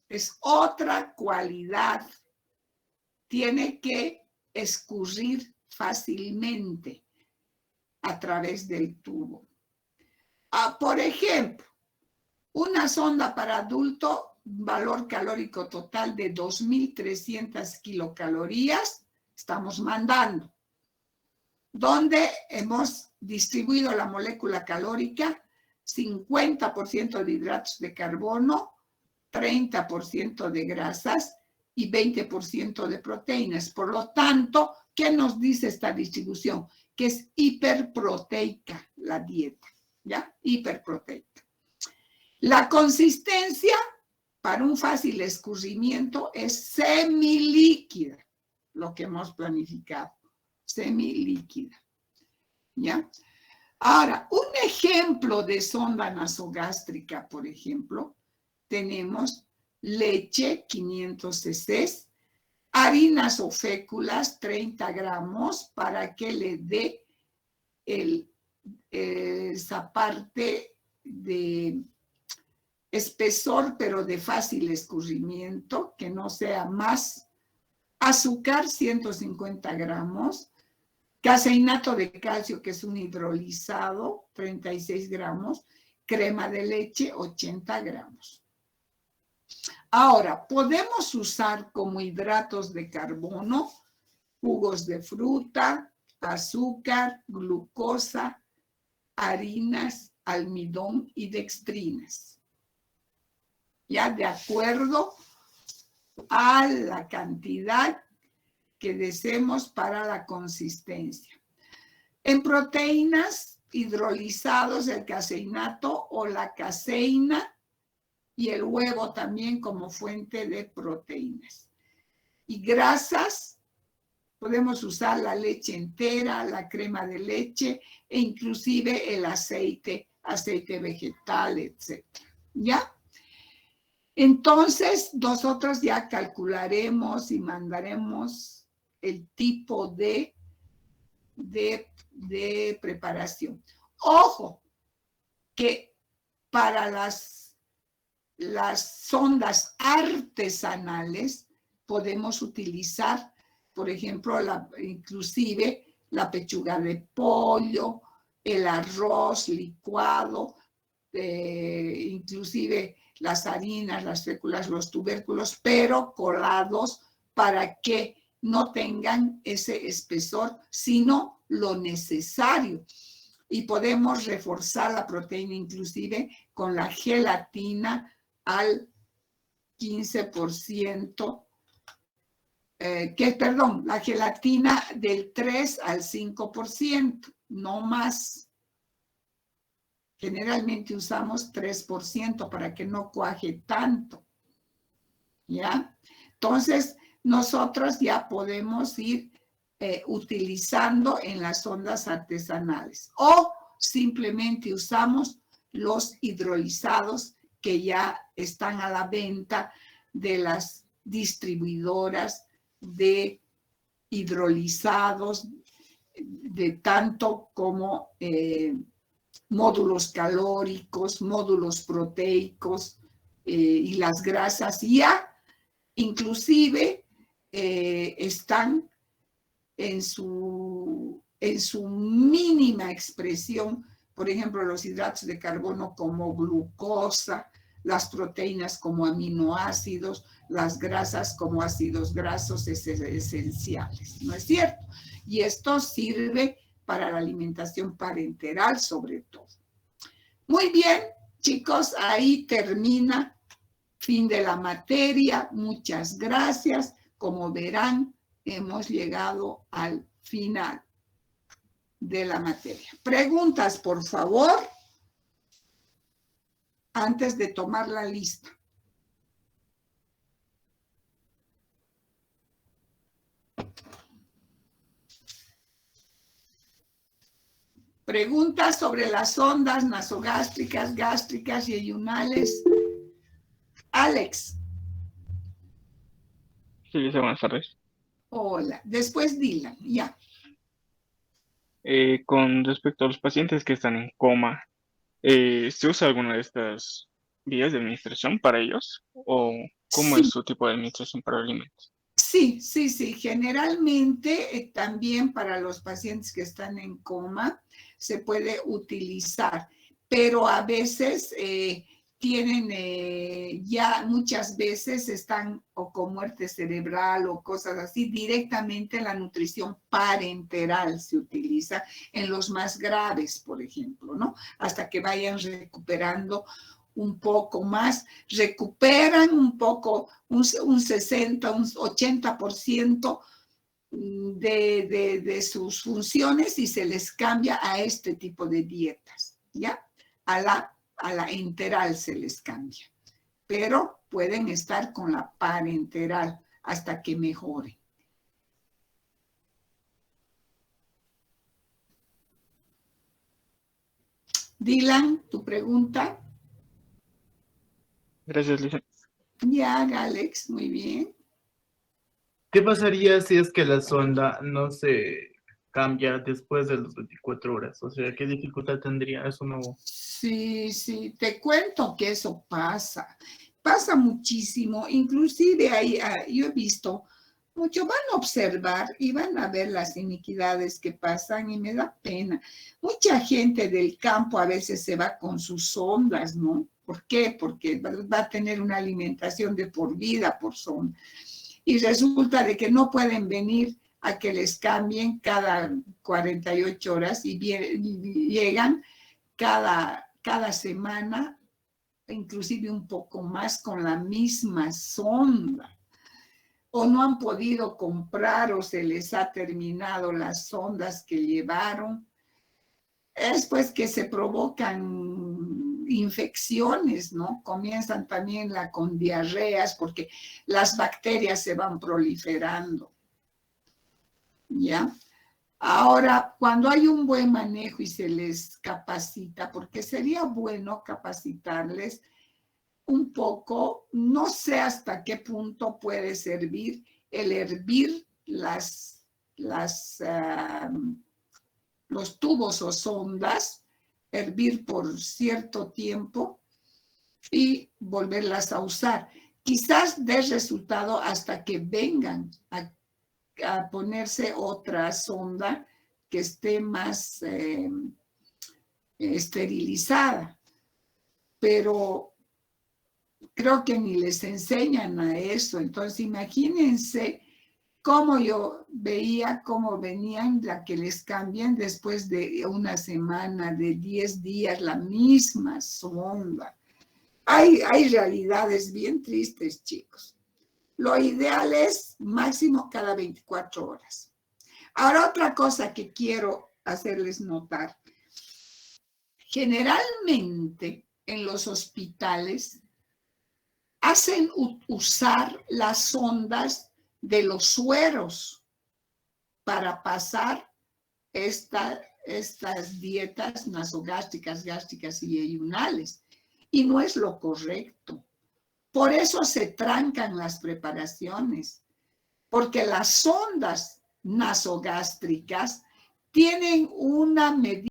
Es otra cualidad. Tiene que escurrir fácilmente a través del tubo. Por ejemplo, una sonda para adulto, valor calórico total de 2.300 kilocalorías, estamos mandando, donde hemos distribuido la molécula calórica, 50% de hidratos de carbono, 30% de grasas y 20% de proteínas. Por lo tanto, ¿qué nos dice esta distribución? Que es hiperproteica la dieta, ¿ya? Hiperproteica. La consistencia para un fácil escurrimiento es semilíquida, lo que hemos planificado, semilíquida, ¿ya? Ahora, un ejemplo de sonda nasogástrica, por ejemplo, tenemos leche, 500 cc, harinas o féculas, 30 gramos, para que le dé esa parte de espesor, pero de fácil escurrimiento, que no sea más. Azúcar, 150 gramos. Caseinato de calcio, que es un hidrolizado, 36 gramos. Crema de leche, 80 gramos. Ahora, podemos usar como hidratos de carbono jugos de fruta, azúcar, glucosa, harinas, almidón y dextrinas. Ya de acuerdo a la cantidad que deseemos para la consistencia. En proteínas, hidrolizados, el caseinato o la caseína y el huevo también como fuente de proteínas. Y grasas, podemos usar la leche entera, la crema de leche e inclusive el aceite vegetal, etc. ¿Ya? Entonces, nosotros ya calcularemos y mandaremos el tipo de preparación. Ojo, que para las sondas artesanales podemos utilizar, por ejemplo, inclusive la pechuga de pollo, el arroz licuado, inclusive las harinas, las féculas, los tubérculos, pero colados para que no tengan ese espesor, sino lo necesario. Y podemos reforzar la proteína inclusive con la gelatina al 15% la gelatina del 3 al 5%, no más. Generalmente usamos 3% para que no cuaje tanto, ¿ya? Entonces, nosotros ya podemos ir utilizando en las ondas artesanales o simplemente usamos los hidrolizados que ya están a la venta de las distribuidoras de hidrolizados, de tanto como módulos calóricos, módulos proteicos y las grasas ya inclusive están en su mínima expresión, por ejemplo, los hidratos de carbono como glucosa, las proteínas como aminoácidos, las grasas como ácidos grasos esenciales, ¿no es cierto? Y esto sirve para la alimentación parenteral sobre todo. Muy bien, chicos, ahí termina, fin de la materia. Muchas gracias. Como verán, hemos llegado al final de la materia. Preguntas, por favor, antes de tomar la lista. Preguntas sobre las ondas nasogástricas, gástricas y ayunales. Alex. Sí, Lisa, buenas tardes. Hola. Después Dylan, ya. Con respecto a los pacientes que están en coma, ¿se usa alguna de estas vías de administración para ellos? ¿O cómo es Sí. su tipo de administración para alimentos? Sí. Generalmente también para los pacientes que están en coma se puede utilizar, pero a veces tienen ya muchas veces están o con muerte cerebral o cosas así, directamente la nutrición parenteral se utiliza en los más graves, por ejemplo, ¿no? Hasta que vayan recuperando un poco más, recuperan un poco, un 60, un 80% de sus funciones y se les cambia a este tipo de dietas, ¿ya? A la enteral se les cambia, pero pueden estar con la parenteral hasta que mejoren. Dylan, tu pregunta. Gracias, Lisa. Ya, Alex, muy bien. ¿Qué pasaría si es que la sonda no se cambia después de las 24 horas? O sea, ¿qué dificultad tendría eso nuevo? Sí, te cuento que eso pasa muchísimo, inclusive ahí yo he visto mucho, van a observar y van a ver las iniquidades que pasan y me da pena. Mucha gente del campo a veces se va con sus sondas, ¿no? ¿Por qué? Porque va a tener una alimentación de por vida por sonda. Y resulta de que no pueden venir a que les cambien cada 48 horas y llegan cada semana, inclusive un poco más con la misma sonda. O no han podido comprar o se les ha terminado las sondas que llevaron. Es pues que se provocan infecciones, ¿no? Comienzan también con diarreas porque las bacterias se van proliferando. ¿Ya? Ahora, cuando hay un buen manejo y se les capacita, porque sería bueno capacitarles un poco, no sé hasta qué punto puede servir el hervir los tubos o sondas, hervir por cierto tiempo y volverlas a usar. Quizás dé resultado hasta que vengan a ponerse otra sonda que esté más esterilizada. Pero creo que ni les enseñan a eso. Entonces, imagínense cómo yo veía cómo venían la que les cambian después de una semana, de 10 días, la misma sonda. Hay realidades bien tristes, chicos. Lo ideal es máximo cada 24 horas. Ahora, otra cosa que quiero hacerles notar. Generalmente en los hospitales hacen usar las sondas de los sueros para pasar estas dietas nasogástricas, gástricas y ayunales. Y no es lo correcto. Por eso se trancan las preparaciones, porque las sondas nasogástricas tienen una medida